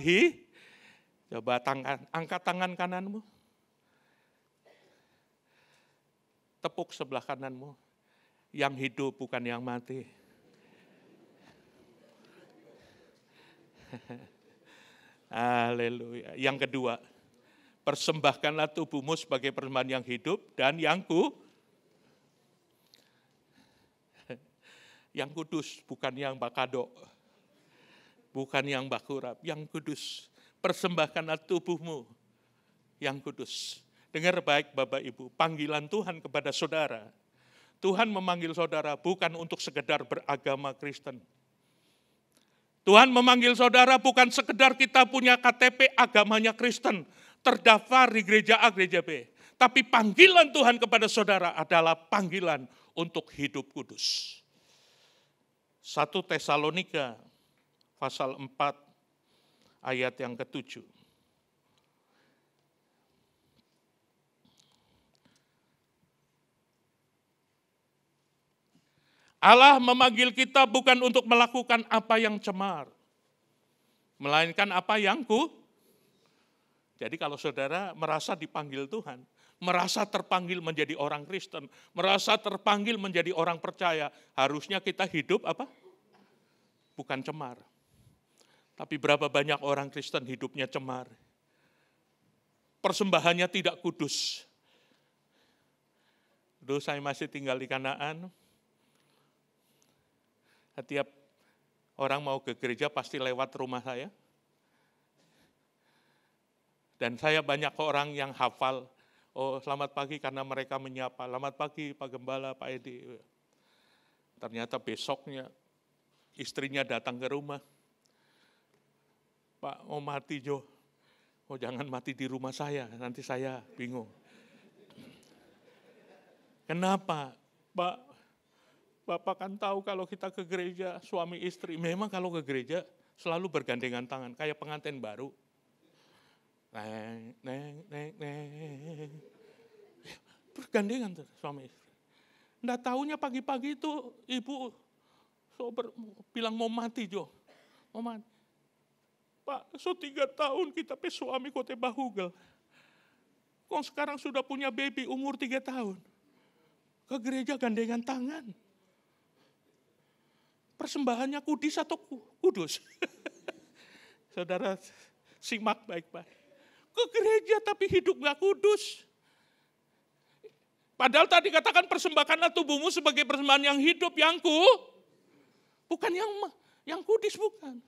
Coba angkat tangan kananmu. Tepuk sebelah kananmu. Yang hidup bukan yang mati. Haleluya. Yang kedua, persembahkanlah tubuhmu sebagai persembahan yang hidup dan yang kudus, bukan yang bakado, bukan yang bakurap, yang kudus. Persembahkanlah tubuhmu yang kudus. Dengar baik Bapak Ibu, panggilan Tuhan kepada saudara. Tuhan memanggil saudara bukan untuk sekedar beragama Kristen. Tuhan memanggil saudara bukan sekedar kita punya KTP agamanya Kristen, terdaftar di gereja A, gereja B. Tapi panggilan Tuhan kepada saudara adalah panggilan untuk hidup kudus. 1 Tesalonika pasal 4 ayat yang ke-7. Allah memanggil kita bukan untuk melakukan apa yang cemar, melainkan apa yang Jadi kalau saudara merasa dipanggil Tuhan, merasa terpanggil menjadi orang Kristen, merasa terpanggil menjadi orang percaya, harusnya kita hidup apa? Bukan cemar. Tapi berapa banyak orang Kristen hidupnya cemar. Persembahannya tidak kudus. Dulu saya masih tinggal di Kanaan. Setiap orang mau ke gereja pasti lewat rumah saya. Dan saya banyak orang yang hafal, oh selamat pagi karena mereka menyapa, selamat pagi Pak Gembala, Pak Edi. Ternyata besoknya istrinya datang ke rumah. Pak, mau mati Jo. Oh jangan mati di rumah saya, nanti saya bingung. Kenapa? Pak, Bapak kan tahu kalau kita ke gereja suami istri, memang kalau ke gereja selalu bergandengan tangan, kayak pengantin baru. Neng. Bergandengan tuh suami istri. Nggak tahunya pagi-pagi itu ibu bilang mau mati Jo. Mau mati. Pak, 3 tahun kita pe suami kote bahugel. Kok sekarang sudah punya baby umur 3 tahun. Ke gereja gandengan tangan. Persembahannya kudus atau kudus? Saudara simak baik-baik. Ke gereja tapi hidup gak kudus. Padahal tadi katakan persembahkanlah tubuhmu sebagai persembahan yang hidup, yang bukan yang kudus, bukan.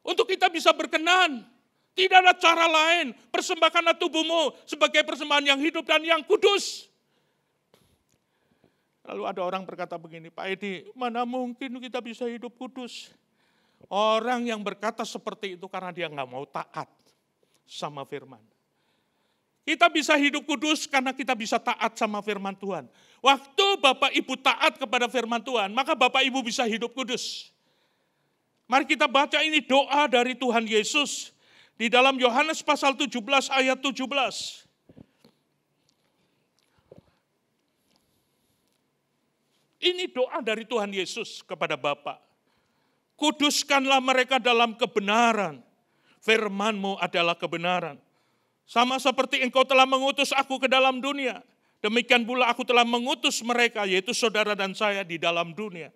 Untuk kita bisa berkenan, tidak ada cara lain. Persembahkanlah tubuhmu sebagai persembahan yang hidup dan yang kudus. Lalu ada orang berkata begini, Pak Edi, mana mungkin kita bisa hidup kudus? Orang yang berkata seperti itu karena dia nggak mau taat sama firman. Kita bisa hidup kudus karena kita bisa taat sama firman Tuhan. Waktu Bapak Ibu taat kepada firman Tuhan, maka Bapak Ibu bisa hidup kudus. Mari kita baca ini doa dari Tuhan Yesus di dalam Yohanes pasal 17 ayat 17. Ini doa dari Tuhan Yesus kepada Bapa. Kuduskanlah mereka dalam kebenaran. Firman-Mu adalah kebenaran. Sama seperti Engkau telah mengutus aku ke dalam dunia. Demikian pula aku telah mengutus mereka, yaitu saudara dan saya di dalam dunia.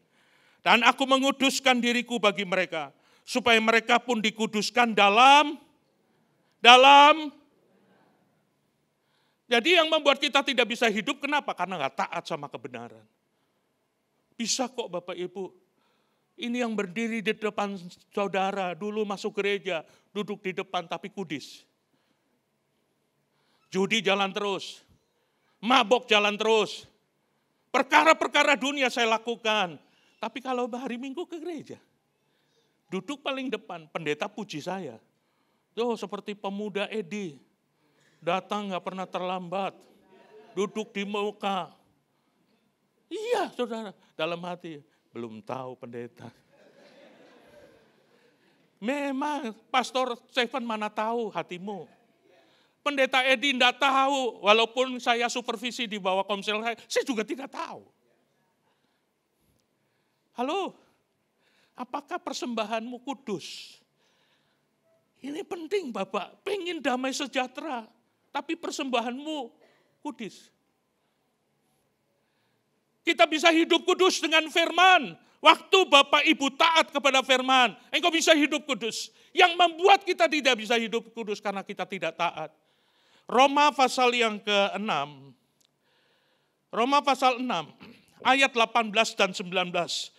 Dan aku menguduskan diriku bagi mereka, supaya mereka pun dikuduskan dalam. Jadi yang membuat kita tidak bisa hidup, kenapa? Karena nggak taat sama kebenaran. Bisa kok Bapak Ibu. Ini yang berdiri di depan saudara, dulu masuk gereja, duduk di depan tapi kudis. Judi jalan terus, mabok jalan terus. Perkara-perkara dunia saya lakukan. Tapi kalau hari Minggu ke gereja, duduk paling depan, pendeta puji saya. Tuh seperti pemuda Edi, datang gak pernah terlambat, duduk di muka. Iya saudara, dalam hati, belum tahu pendeta. Memang Pastor Stephen mana tahu hatimu. Pendeta Edi tidak tahu, walaupun saya supervisi di bawah komsel saya juga tidak tahu. Halo, apakah persembahanmu kudus? Ini penting Bapak, pengen damai sejahtera, tapi persembahanmu kudus. Kita bisa hidup kudus dengan firman. Waktu Bapak Ibu taat kepada firman, engkau bisa hidup kudus. Yang membuat kita tidak bisa hidup kudus karena kita tidak taat. Roma pasal yang ke-6. Roma pasal 6, ayat 18 dan 19.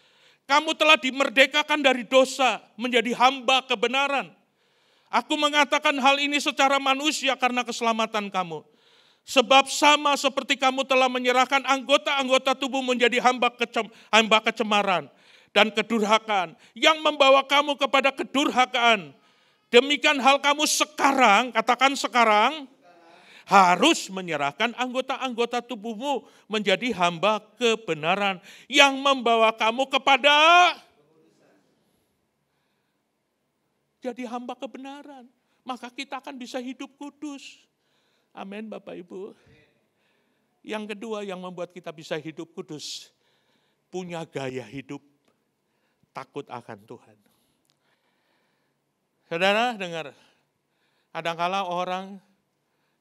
Kamu telah dimerdekakan dari dosa, menjadi hamba kebenaran. Aku mengatakan hal ini secara manusia karena keselamatan kamu. Sebab sama seperti kamu telah menyerahkan anggota-anggota tubuh menjadi hamba kecemaran dan kedurhakaan yang membawa kamu kepada kedurhakaan. Demikian hal kamu sekarang, katakan sekarang, harus menyerahkan anggota-anggota tubuhmu menjadi hamba kebenaran yang membawa kamu kepada jadi hamba kebenaran. Maka kita akan bisa hidup kudus. Amin Bapak Ibu. Yang kedua yang membuat kita bisa hidup kudus, punya gaya hidup takut akan Tuhan. Saudara dengar, kadang-kala orang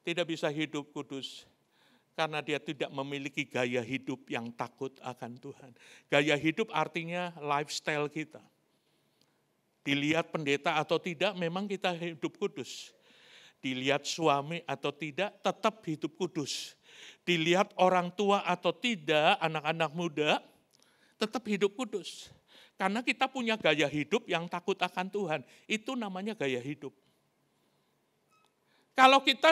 tidak bisa hidup kudus karena dia tidak memiliki gaya hidup yang takut akan Tuhan. Gaya hidup artinya lifestyle kita. Dilihat pendeta atau tidak, memang kita hidup kudus. Dilihat suami atau tidak, tetap hidup kudus. Dilihat orang tua atau tidak, anak-anak muda, tetap hidup kudus. Karena kita punya gaya hidup yang takut akan Tuhan. Itu namanya gaya hidup. Kalau kita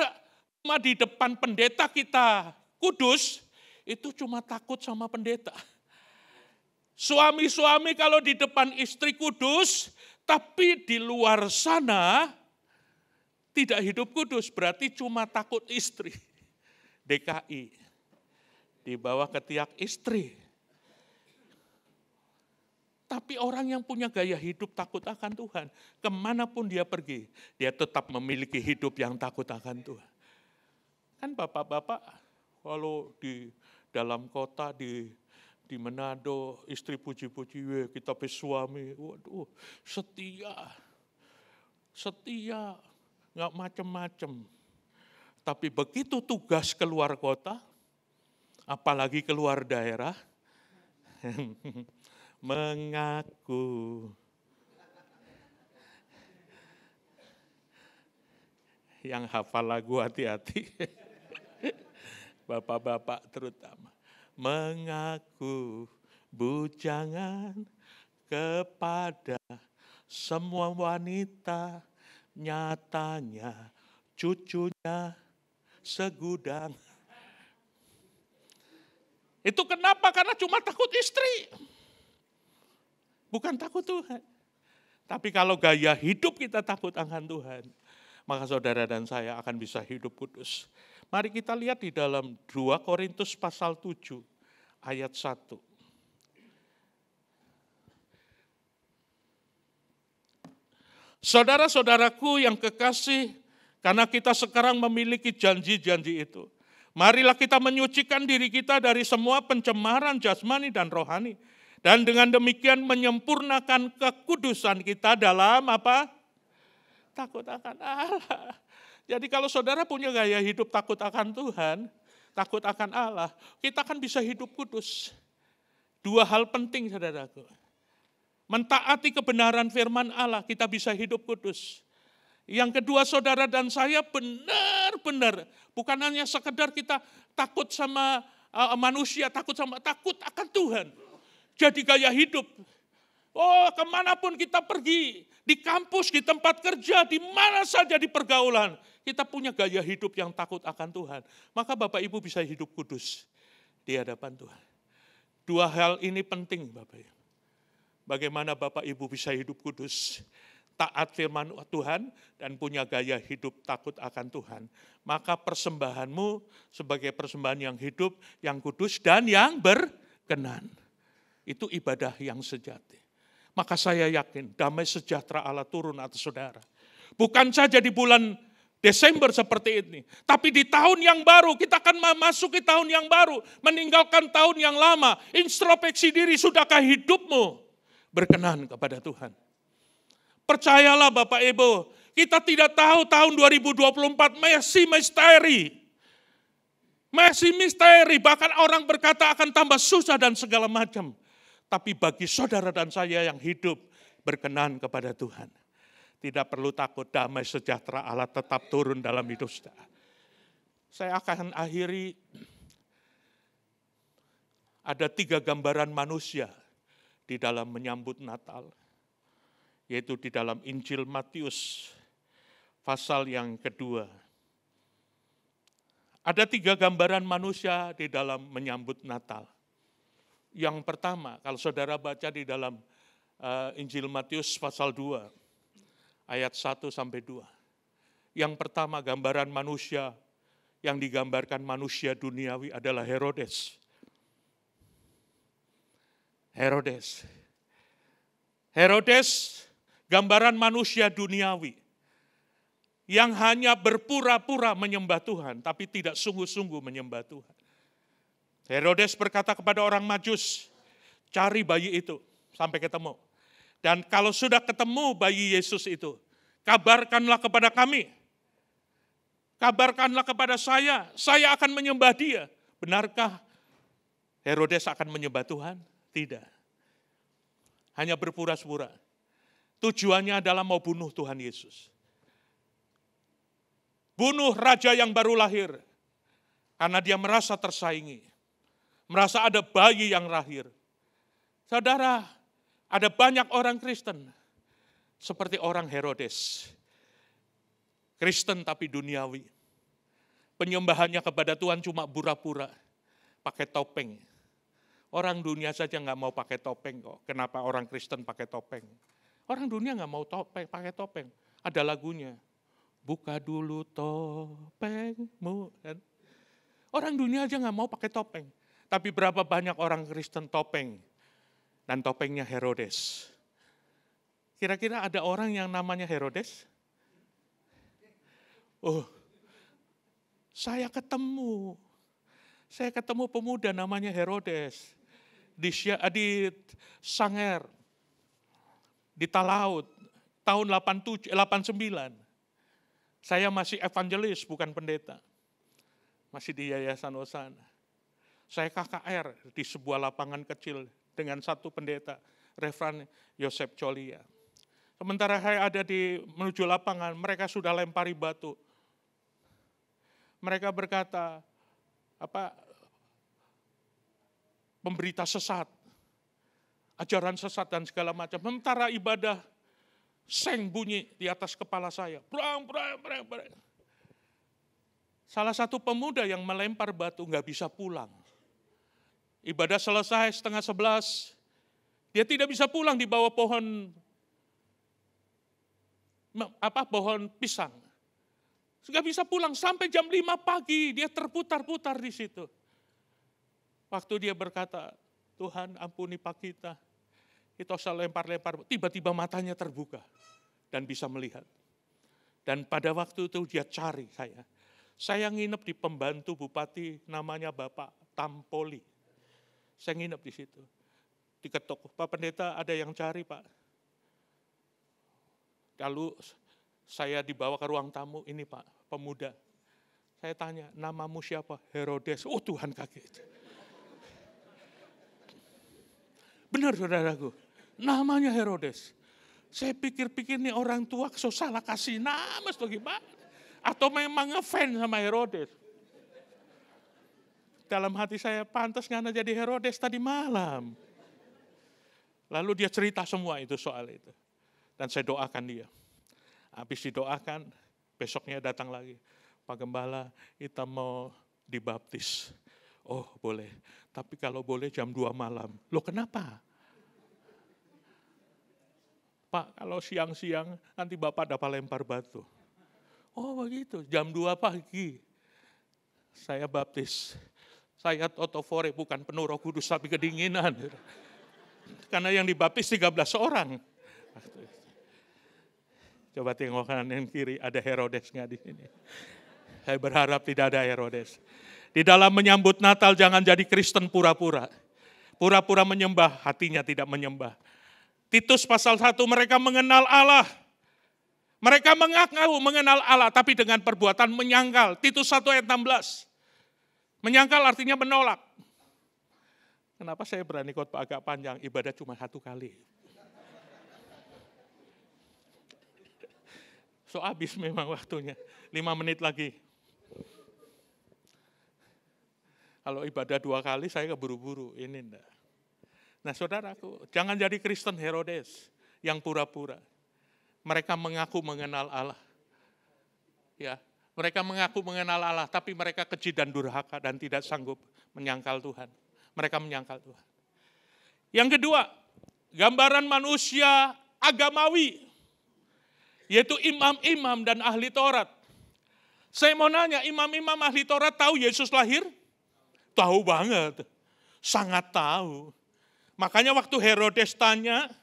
cuma di depan pendeta kita kudus, itu cuma takut sama pendeta. Suami-suami kalau di depan istri kudus, tapi di luar sana tidak hidup kudus, berarti cuma takut istri. DKI, di bawah ketiak istri. Tapi orang yang punya gaya hidup takut akan Tuhan, kemanapun dia pergi, dia tetap memiliki hidup yang takut akan Tuhan. Kan bapak-bapak, kalau di dalam kota, di Manado, istri puji-puji, kita suami, waduh, setia, nggak macem-macem. Tapi begitu tugas keluar kota, apalagi keluar daerah, mengaku. Yang hafal lagu hati-hati, bapak-bapak terutama. Mengaku bujangan kepada semua wanita, nyatanya cucunya segudang. Itu kenapa? Karena cuma takut istri. Bukan takut Tuhan. Tapi kalau gaya hidup kita takut akan Tuhan, maka saudara dan saya akan bisa hidup kudus. Mari kita lihat di dalam 2 Korintus pasal 7 ayat 1. Saudara-saudaraku yang kekasih, karena kita sekarang memiliki janji-janji itu, marilah kita menyucikan diri kita dari semua pencemaran jasmani dan rohani. Dan dengan demikian menyempurnakan kekudusan kita dalam apa? Takut akan Allah. Jadi kalau saudara punya gaya hidup takut akan Tuhan, takut akan Allah, kita akan bisa hidup kudus. Dua hal penting saudaraku. Mentaati kebenaran firman Allah, kita bisa hidup kudus. Yang kedua, saudara dan saya benar-benar, bukan hanya sekedar kita takut sama manusia, takut akan Tuhan. Jadi gaya hidup. Oh, kemanapun kita pergi, di kampus, di tempat kerja, di mana saja di pergaulan, kita punya gaya hidup yang takut akan Tuhan. Maka Bapak Ibu bisa hidup kudus di hadapan Tuhan. Dua hal ini penting Bapak Ibu. Bagaimana Bapak Ibu bisa hidup kudus, taat firman Tuhan, dan punya gaya hidup takut akan Tuhan. Maka persembahanmu sebagai persembahan yang hidup, yang kudus, dan yang berkenan. Itu ibadah yang sejati. Maka saya yakin damai sejahtera Allah turun atas saudara. Bukan saja di bulan Desember seperti ini, tapi di tahun yang baru, kita akan memasuki tahun yang baru, meninggalkan tahun yang lama. Introspeksi diri, sudahkah hidupmu berkenan kepada Tuhan? Percayalah Bapak Ibu, kita tidak tahu tahun 2024 masih misteri. Masih misteri, bahkan orang berkata akan tambah susah dan segala macam. Tapi bagi saudara dan saya yang hidup berkenan kepada Tuhan, tidak perlu takut, damai sejahtera Allah tetap turun dalam hidup saudara. Saya akan akhiri, ada 3 gambaran manusia di dalam menyambut Natal, yaitu di dalam Injil Matius pasal yang kedua. Ada 3 gambaran manusia di dalam menyambut Natal. Yang pertama, kalau saudara baca di dalam Injil Matius pasal 2, ayat 1-2. Yang pertama, gambaran manusia yang digambarkan manusia duniawi adalah Herodes. Herodes, gambaran manusia duniawi yang hanya berpura-pura menyembah Tuhan, tapi tidak sungguh-sungguh menyembah Tuhan. Herodes berkata kepada orang Majus, cari bayi itu sampai ketemu. Dan kalau sudah ketemu bayi Yesus itu, kabarkanlah kepada kami. Kabarkanlah kepada saya akan menyembah dia. Benarkah Herodes akan menyembah Tuhan? Tidak. Hanya berpura-pura. Tujuannya adalah mau bunuh Tuhan Yesus. Bunuh raja yang baru lahir. Karena dia merasa tersaingi. Merasa ada bayi yang lahir. Saudara, ada banyak orang Kristen. Seperti orang Herodes. Kristen tapi duniawi. Penyembahannya kepada Tuhan cuma pura-pura. Pakai topeng. Orang dunia saja nggak mau pakai topeng kok. Kenapa orang Kristen pakai topeng? Orang dunia nggak mau pakai topeng. Ada lagunya. Buka dulu topengmu. Orang dunia aja nggak mau pakai topeng. Tapi berapa banyak orang Kristen topeng. Dan topengnya Herodes. Kira-kira ada orang yang namanya Herodes? Oh, saya ketemu pemuda namanya Herodes. Di Sanger, di Talaut, tahun 89. Saya masih evangelis, bukan pendeta. Masih di Yayasan Osana. Saya KKR di sebuah lapangan kecil dengan satu pendeta, Reverend Yosef Cholia. Sementara saya ada menuju lapangan, mereka sudah lempari batu. Mereka berkata, pemberita sesat, ajaran sesat dan segala macam. Sementara ibadah seng bunyi di atas kepala saya. Brang. Salah satu pemuda yang melempar batu nggak bisa pulang. Ibadah selesai 10:30, dia tidak bisa pulang di bawah pohon pisang. Nggak bisa pulang sampai jam 5 pagi, dia terputar-putar di situ. Waktu dia berkata, Tuhan ampuni Pak kita usah lempar-lempar, tiba-tiba matanya terbuka dan bisa melihat. Dan pada waktu itu dia cari saya. Saya nginep di pembantu bupati namanya Bapak Tampoli. Saya nginep di situ. Diketuk, Pak Pendeta ada yang cari Pak. Lalu saya dibawa ke ruang tamu, ini Pak pemuda. Saya tanya, namamu siapa? Herodes. Oh Tuhan kaget. Benar saudaraku, namanya Herodes. Saya pikir-pikir nih orang tua salah kasih nama bagaimana? Atau memang ngefans sama Herodes. Dalam hati saya, pantas ngana jadi Herodes tadi malam. Lalu dia cerita semua itu soal itu. Dan saya doakan dia. Habis didoakan, besoknya datang lagi. Pak Gembala, kita mau dibaptis. Oh boleh, tapi kalau boleh jam 2 malam. Loh kenapa? Pak, kalau siang-siang nanti Bapak dapat lempar batu. Oh begitu, jam 2 pagi. Saya baptis. Saya otofore, bukan penuh Roh Kudus, tapi kedinginan. Karena yang dibaptis 13 orang. Coba tengok kanan kiri, ada Herodes nggak di sini? Saya berharap tidak ada Herodes. Di dalam menyambut Natal jangan jadi Kristen pura-pura. Pura-pura menyembah, hatinya tidak menyembah. Titus pasal 1, mereka mengenal Allah. Mereka mengaku mengenal Allah, tapi dengan perbuatan menyangkal. Titus 1 ayat 16. Menyangkal artinya menolak. Kenapa saya berani khotbah agak panjang? Ibadah cuma 1 kali. So habis memang waktunya. 5 menit lagi. Kalau ibadah 2 kali saya keburu-buru. Ini enggak. Nah saudaraku, jangan jadi Kristen Herodes yang pura-pura. Mereka mengaku mengenal Allah. Ya, mereka mengaku mengenal Allah, tapi mereka keji dan durhaka dan tidak sanggup menyangkal Tuhan. Mereka menyangkal Tuhan. Yang kedua, gambaran manusia agamawi, yaitu imam-imam dan ahli Taurat. Saya mau nanya, imam-imam ahli Taurat tahu Yesus lahir? Tahu banget, sangat tahu. Makanya waktu Herodes tanya,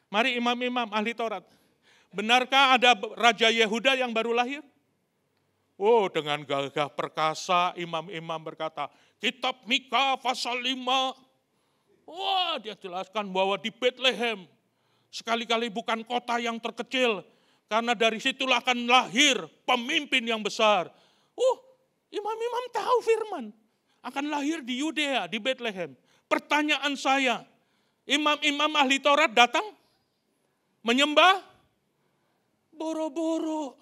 mari imam-imam ahli Taurat, benarkah ada Raja Yehuda yang baru lahir? Oh, dengan gagah perkasa imam-imam berkata, kitab Mika pasal 5. Wah, dia jelaskan bahwa di Bethlehem, sekali-kali bukan kota yang terkecil, karena dari situlah akan lahir pemimpin yang besar. Imam-imam tahu firman, akan lahir di Yudea, di Bethlehem. Pertanyaan saya, imam-imam ahli Taurat datang menyembah boro-boro.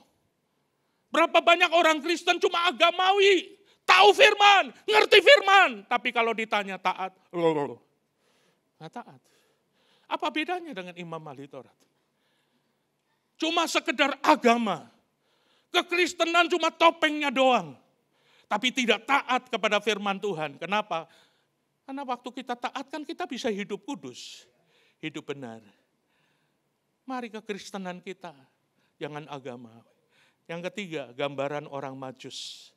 Berapa banyak orang Kristen cuma agamawi, tahu firman, ngerti firman, tapi kalau ditanya taat, nggak taat. Apa bedanya dengan imam ahli Taurat? Cuma sekedar agama. Kekristenan cuma topengnya doang. Tapi tidak taat kepada firman Tuhan. Kenapa? Karena waktu kita taat kan kita bisa hidup kudus. Hidup benar. Mari kekristenan kita. Jangan agama. Yang ketiga, gambaran orang Majus.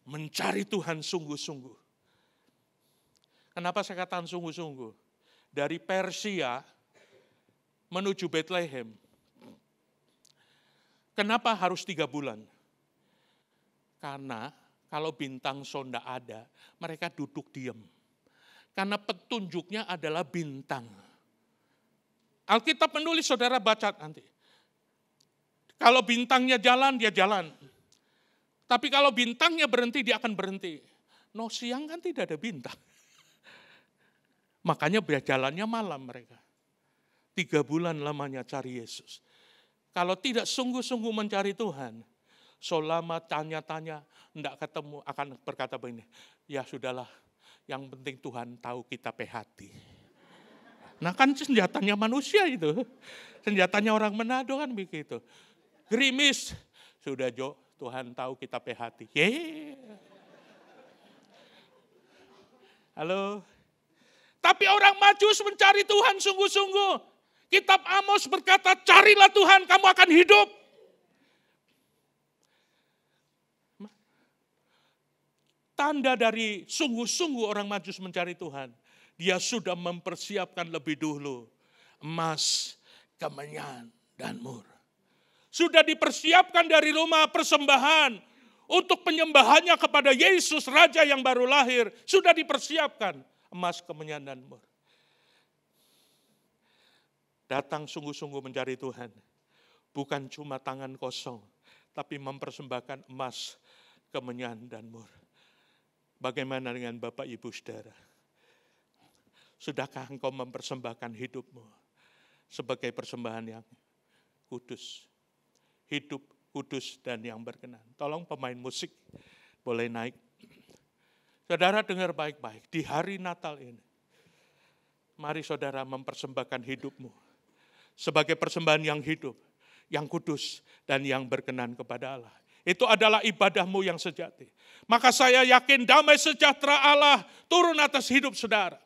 Mencari Tuhan sungguh-sungguh. Kenapa saya katakan sungguh-sungguh? Dari Persia menuju Bethlehem. Kenapa harus 3 bulan? Karena kalau bintang sonda ada, mereka duduk diam. Karena petunjuknya adalah bintang. Alkitab menulis, saudara baca nanti. Kalau bintangnya jalan, dia jalan. Tapi kalau bintangnya berhenti, dia akan berhenti. No, siang kan tidak ada bintang. Makanya jalannya malam mereka. 3 bulan lamanya cari Yesus. Kalau tidak sungguh-sungguh mencari Tuhan, selama tanya-tanya, tidak ketemu, akan berkata begini, ya sudahlah, yang penting Tuhan tahu kita hati. Nah kan senjatanya manusia itu. Senjatanya orang Manado kan begitu. Gerimis, sudah Jo, Tuhan tahu kita hati. Halo. Tapi orang Majus mencari Tuhan sungguh-sungguh. Kitab Amos berkata, carilah Tuhan, kamu akan hidup. Tanda dari sungguh-sungguh orang Majus mencari Tuhan. Dia sudah mempersiapkan lebih dulu emas, kemenyan, dan mur. Sudah dipersiapkan dari rumah persembahan untuk penyembahannya kepada Yesus, Raja yang baru lahir. Sudah dipersiapkan emas, kemenyan, dan mur. Datang sungguh-sungguh mencari Tuhan. Bukan cuma tangan kosong, tapi mempersembahkan emas, kemenyan dan mur. Bagaimana dengan Bapak Ibu Saudara? Sudahkah engkau mempersembahkan hidupmu sebagai persembahan yang kudus? Hidup kudus dan yang berkenan. Tolong pemain musik boleh naik. Saudara dengar baik-baik, di hari Natal ini, mari saudara mempersembahkan hidupmu sebagai persembahan yang hidup, yang kudus, dan yang berkenan kepada Allah. Itu adalah ibadahmu yang sejati. Maka saya yakin damai sejahtera Allah turun atas hidup saudara.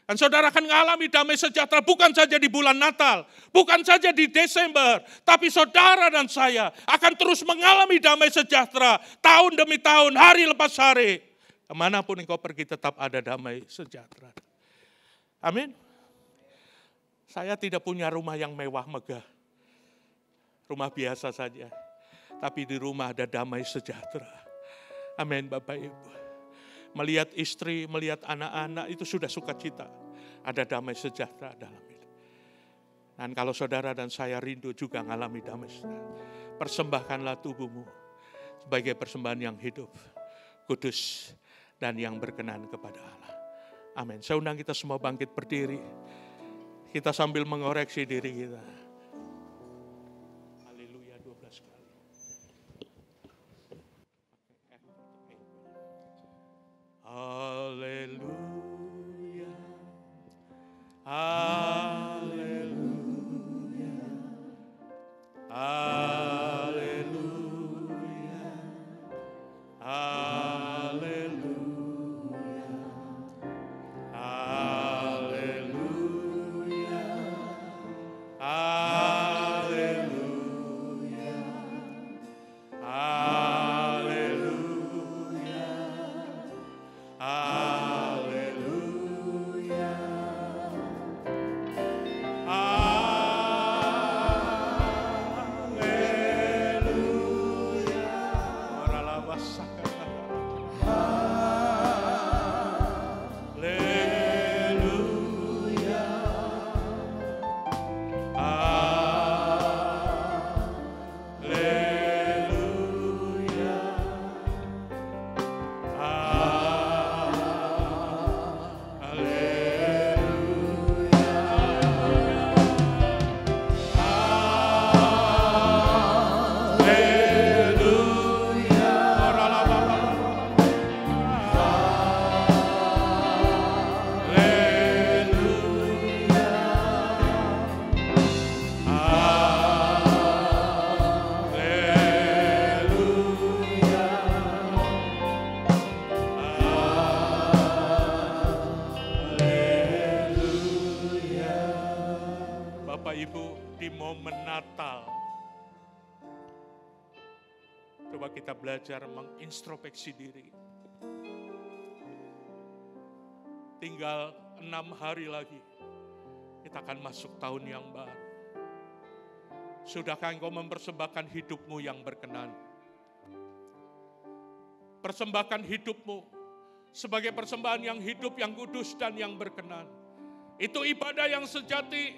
Dan saudara akan mengalami damai sejahtera bukan saja di bulan Natal, bukan saja di Desember, tapi saudara dan saya akan terus mengalami damai sejahtera tahun demi tahun, hari lepas hari. Kemanapun engkau pergi tetap ada damai sejahtera. Amin. Saya tidak punya rumah yang mewah megah. Rumah biasa saja. Tapi di rumah ada damai sejahtera. Amin Bapak Ibu. Melihat istri, melihat anak-anak itu sudah sukacita. Ada damai sejahtera dalam itu. Dan kalau saudara dan saya rindu juga mengalami damai sejahtera. Persembahkanlah tubuhmu sebagai persembahan yang hidup, kudus, dan yang berkenan kepada Allah. Amin. Saya undang kita semua bangkit berdiri. Kita sambil mengoreksi diri kita. Haleluya 12 kali. Haleluya. Haleluya. Haleluya. Kita belajar mengintrospeksi diri. Tinggal 6 hari lagi, kita akan masuk tahun yang baru. Sudahkah engkau mempersembahkan hidupmu yang berkenan? Persembahkan hidupmu sebagai persembahan yang hidup, yang kudus, dan yang berkenan. Itu ibadah yang sejati,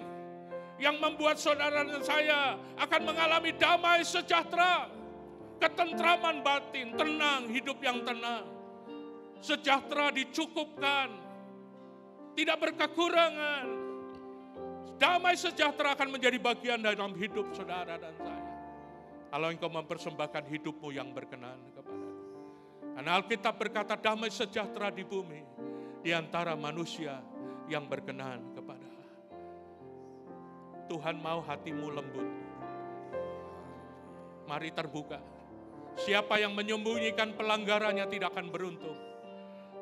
yang membuat saudara dan saya akan mengalami damai sejahtera. Ketentraman batin, tenang, hidup yang tenang. Sejahtera dicukupkan. Tidak berkekurangan. Damai sejahtera akan menjadi bagian dalam hidup saudara dan saya. Kalau engkau mempersembahkan hidupmu yang berkenan kepada Allah. Karena Alkitab berkata damai sejahtera di bumi. Di antara manusia yang berkenan kepada Allah. Tuhan mau hatimu lembut. Mari terbuka. Siapa yang menyembunyikan pelanggarannya tidak akan beruntung.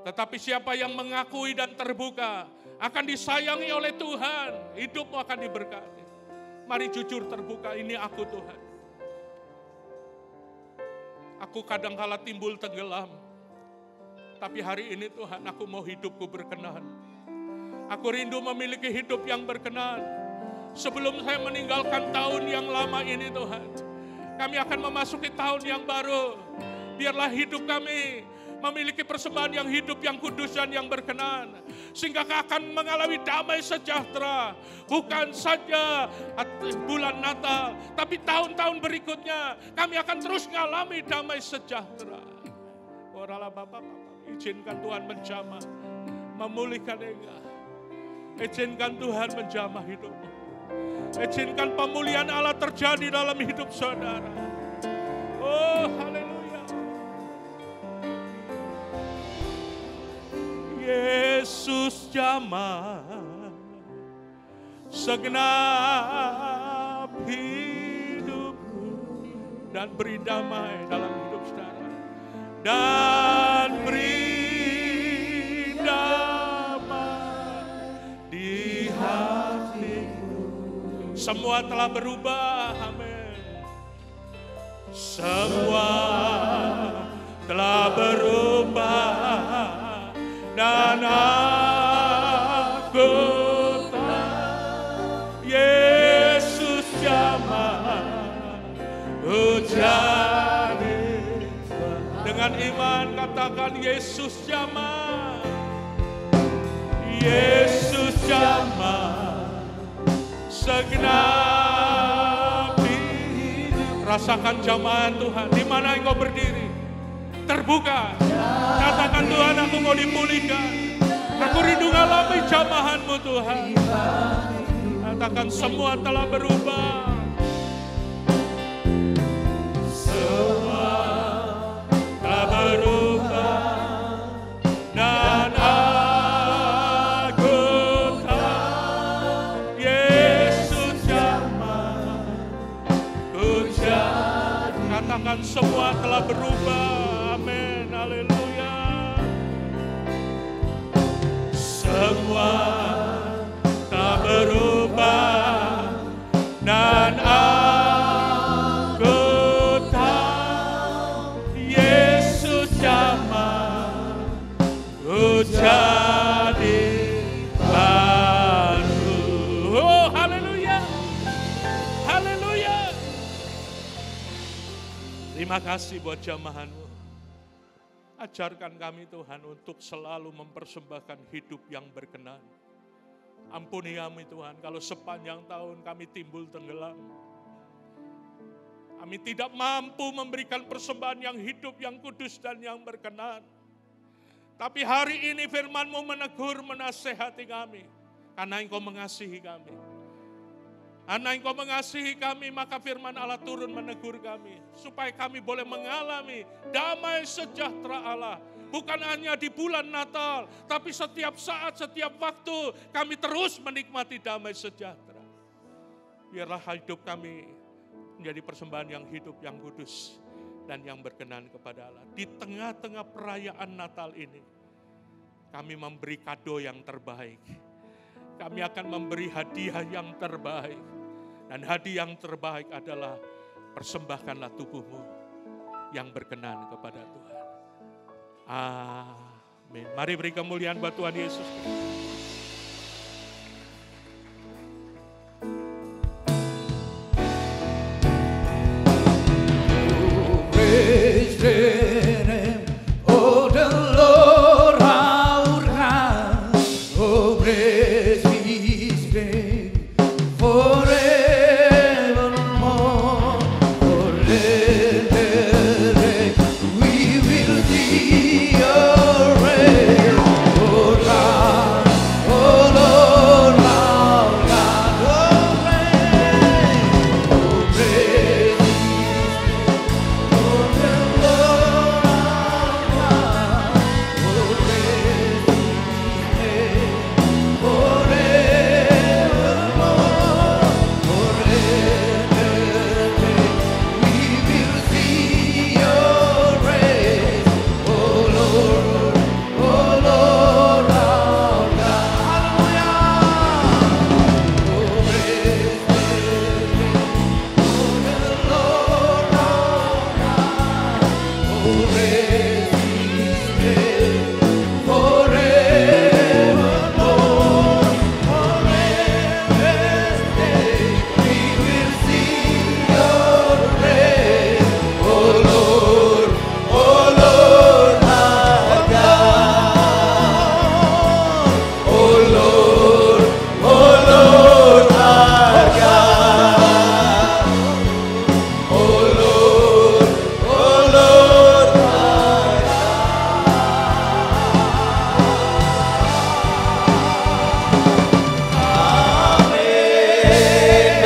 Tetapi siapa yang mengakui dan terbuka akan disayangi oleh Tuhan. Hidupmu akan diberkati. Mari jujur terbuka, ini aku Tuhan. Aku kadangkala timbul tenggelam. Tapi hari ini Tuhan, aku mau hidupku berkenan. Aku rindu memiliki hidup yang berkenan. Sebelum saya meninggalkan tahun yang lama ini Tuhan. Kami akan memasuki tahun yang baru. Biarlah hidup kami memiliki persembahan yang hidup, yang kudus, dan yang berkenan. Sehingga akan mengalami damai sejahtera. Bukan saja bulan Natal, tapi tahun-tahun berikutnya kami akan terus mengalami damai sejahtera. Izinkan Tuhan menjamah, memulihkan engkau. Izinkan Tuhan menjamah hidupmu. Izinkan pemulihan Allah terjadi dalam hidup saudara. Oh, haleluya. Yesus jamah segenap hidupku dan beri damai dalam hidup saudara. Dan beri damai di hatiku. Semua telah berubah, amin. Semua telah berubah dan aku tahu Yesus jamah jadi. Dengan iman katakan Yesus jamah. Yesus jamah segenap hidup. Rasakan jamahan Tuhan. Di mana engkau berdiri? Terbuka. Katakan Tuhan, aku mau dipulihkan. Aku rindu ngalami jamahanmu Tuhan. Katakan semua telah berubah. Semua telah berubah dan aku tahu Yesus jamah ku jadi. Katakan semua telah berubah, amin, haleluya. Semua telah berubah dan aku tahu Yesus jamah ku jadi baru. Oh, haleluya, haleluya. Terima kasih buat jamahanmu. Ajarkan kami Tuhan untuk selalu mempersembahkan hidup yang berkenan. Ampuni kami Tuhan kalau sepanjang tahun kami timbul tenggelam. Kami tidak mampu memberikan persembahan yang hidup, yang kudus dan yang berkenan. Tapi hari ini firman-Mu menegur, menasehati kami. Karena Engkau mengasihi kami. Karena Engkau mengasihi kami, maka firman Allah turun menegur kami. Supaya kami boleh mengalami damai sejahtera Allah. Bukan hanya di bulan Natal, tapi setiap saat, setiap waktu kami terus menikmati damai sejahtera. Biarlah hidup kami menjadi persembahan yang hidup, yang kudus, dan yang berkenan kepada Allah. Di tengah-tengah perayaan Natal ini, kami memberi kado yang terbaik. Kami akan memberi hadiah yang terbaik. Dan hadiah yang terbaik adalah persembahkanlah tubuhmu yang berkenan kepada Tuhan. Amin. Mari beri kemuliaan buat Tuhan Yesus. We will see your reign, oh God.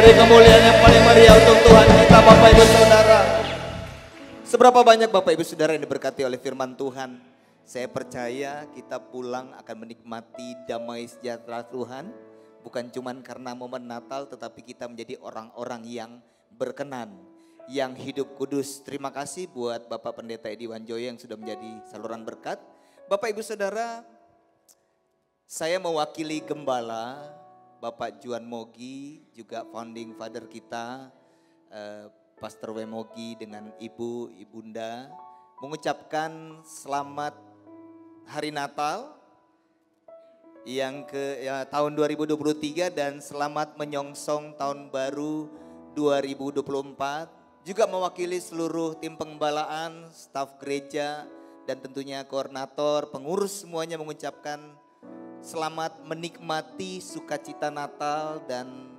beri kemuliaan yang paling meriah untuk Tuhan kita Bapak Ibu Saudara. Seberapa banyak Bapak Ibu Saudara yang diberkati oleh firman Tuhan. Saya percaya kita pulang akan menikmati damai sejahtera Tuhan. Bukan cuma karena momen Natal tetapi kita menjadi orang-orang yang berkenan. Yang hidup kudus. Terima kasih buat Bapak Pendeta Edi Wanjoyo yang sudah menjadi saluran berkat. Bapak Ibu Saudara, saya mewakili Gembala Bapak Juan Mogi, juga founding father kita, Pastor W. Mogi dengan Ibu, Ibunda, mengucapkan selamat Hari Natal yang tahun 2023 dan selamat menyongsong tahun baru 2024. Juga mewakili seluruh tim penggembalaan, staf gereja, dan tentunya koordinator, pengurus semuanya mengucapkan selamat menikmati sukacita Natal dan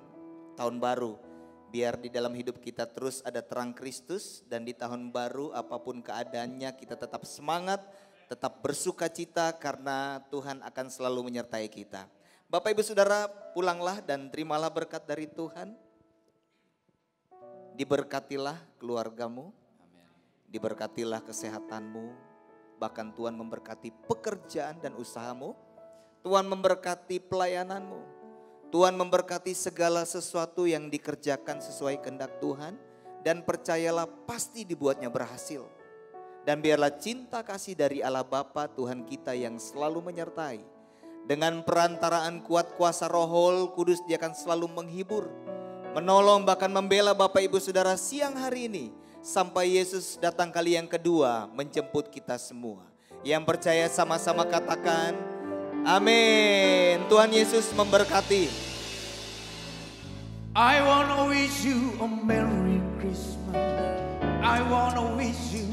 tahun baru. Biar di dalam hidup kita terus ada terang Kristus dan di tahun baru apapun keadaannya kita tetap semangat, tetap bersukacita karena Tuhan akan selalu menyertai kita. Bapak Ibu Saudara, pulanglah dan terimalah berkat dari Tuhan. Diberkatilah keluargamu, diberkatilah kesehatanmu, bahkan Tuhan memberkati pekerjaan dan usahamu. Tuhan memberkati pelayananmu. Tuhan memberkati segala sesuatu yang dikerjakan sesuai kehendak Tuhan. Dan percayalah pasti dibuatnya berhasil. Dan biarlah cinta kasih dari Allah Bapa Tuhan kita yang selalu menyertai. Dengan perantaraan kuat kuasa Roh Kudus dia akan selalu menghibur. Menolong bahkan membela Bapak Ibu Saudara siang hari ini. Sampai Yesus datang kali yang kedua menjemput kita semua. Yang percaya sama-sama katakan amin. Tuhan Yesus memberkati. I wanna wish you a Merry Christmas. I wanna wish you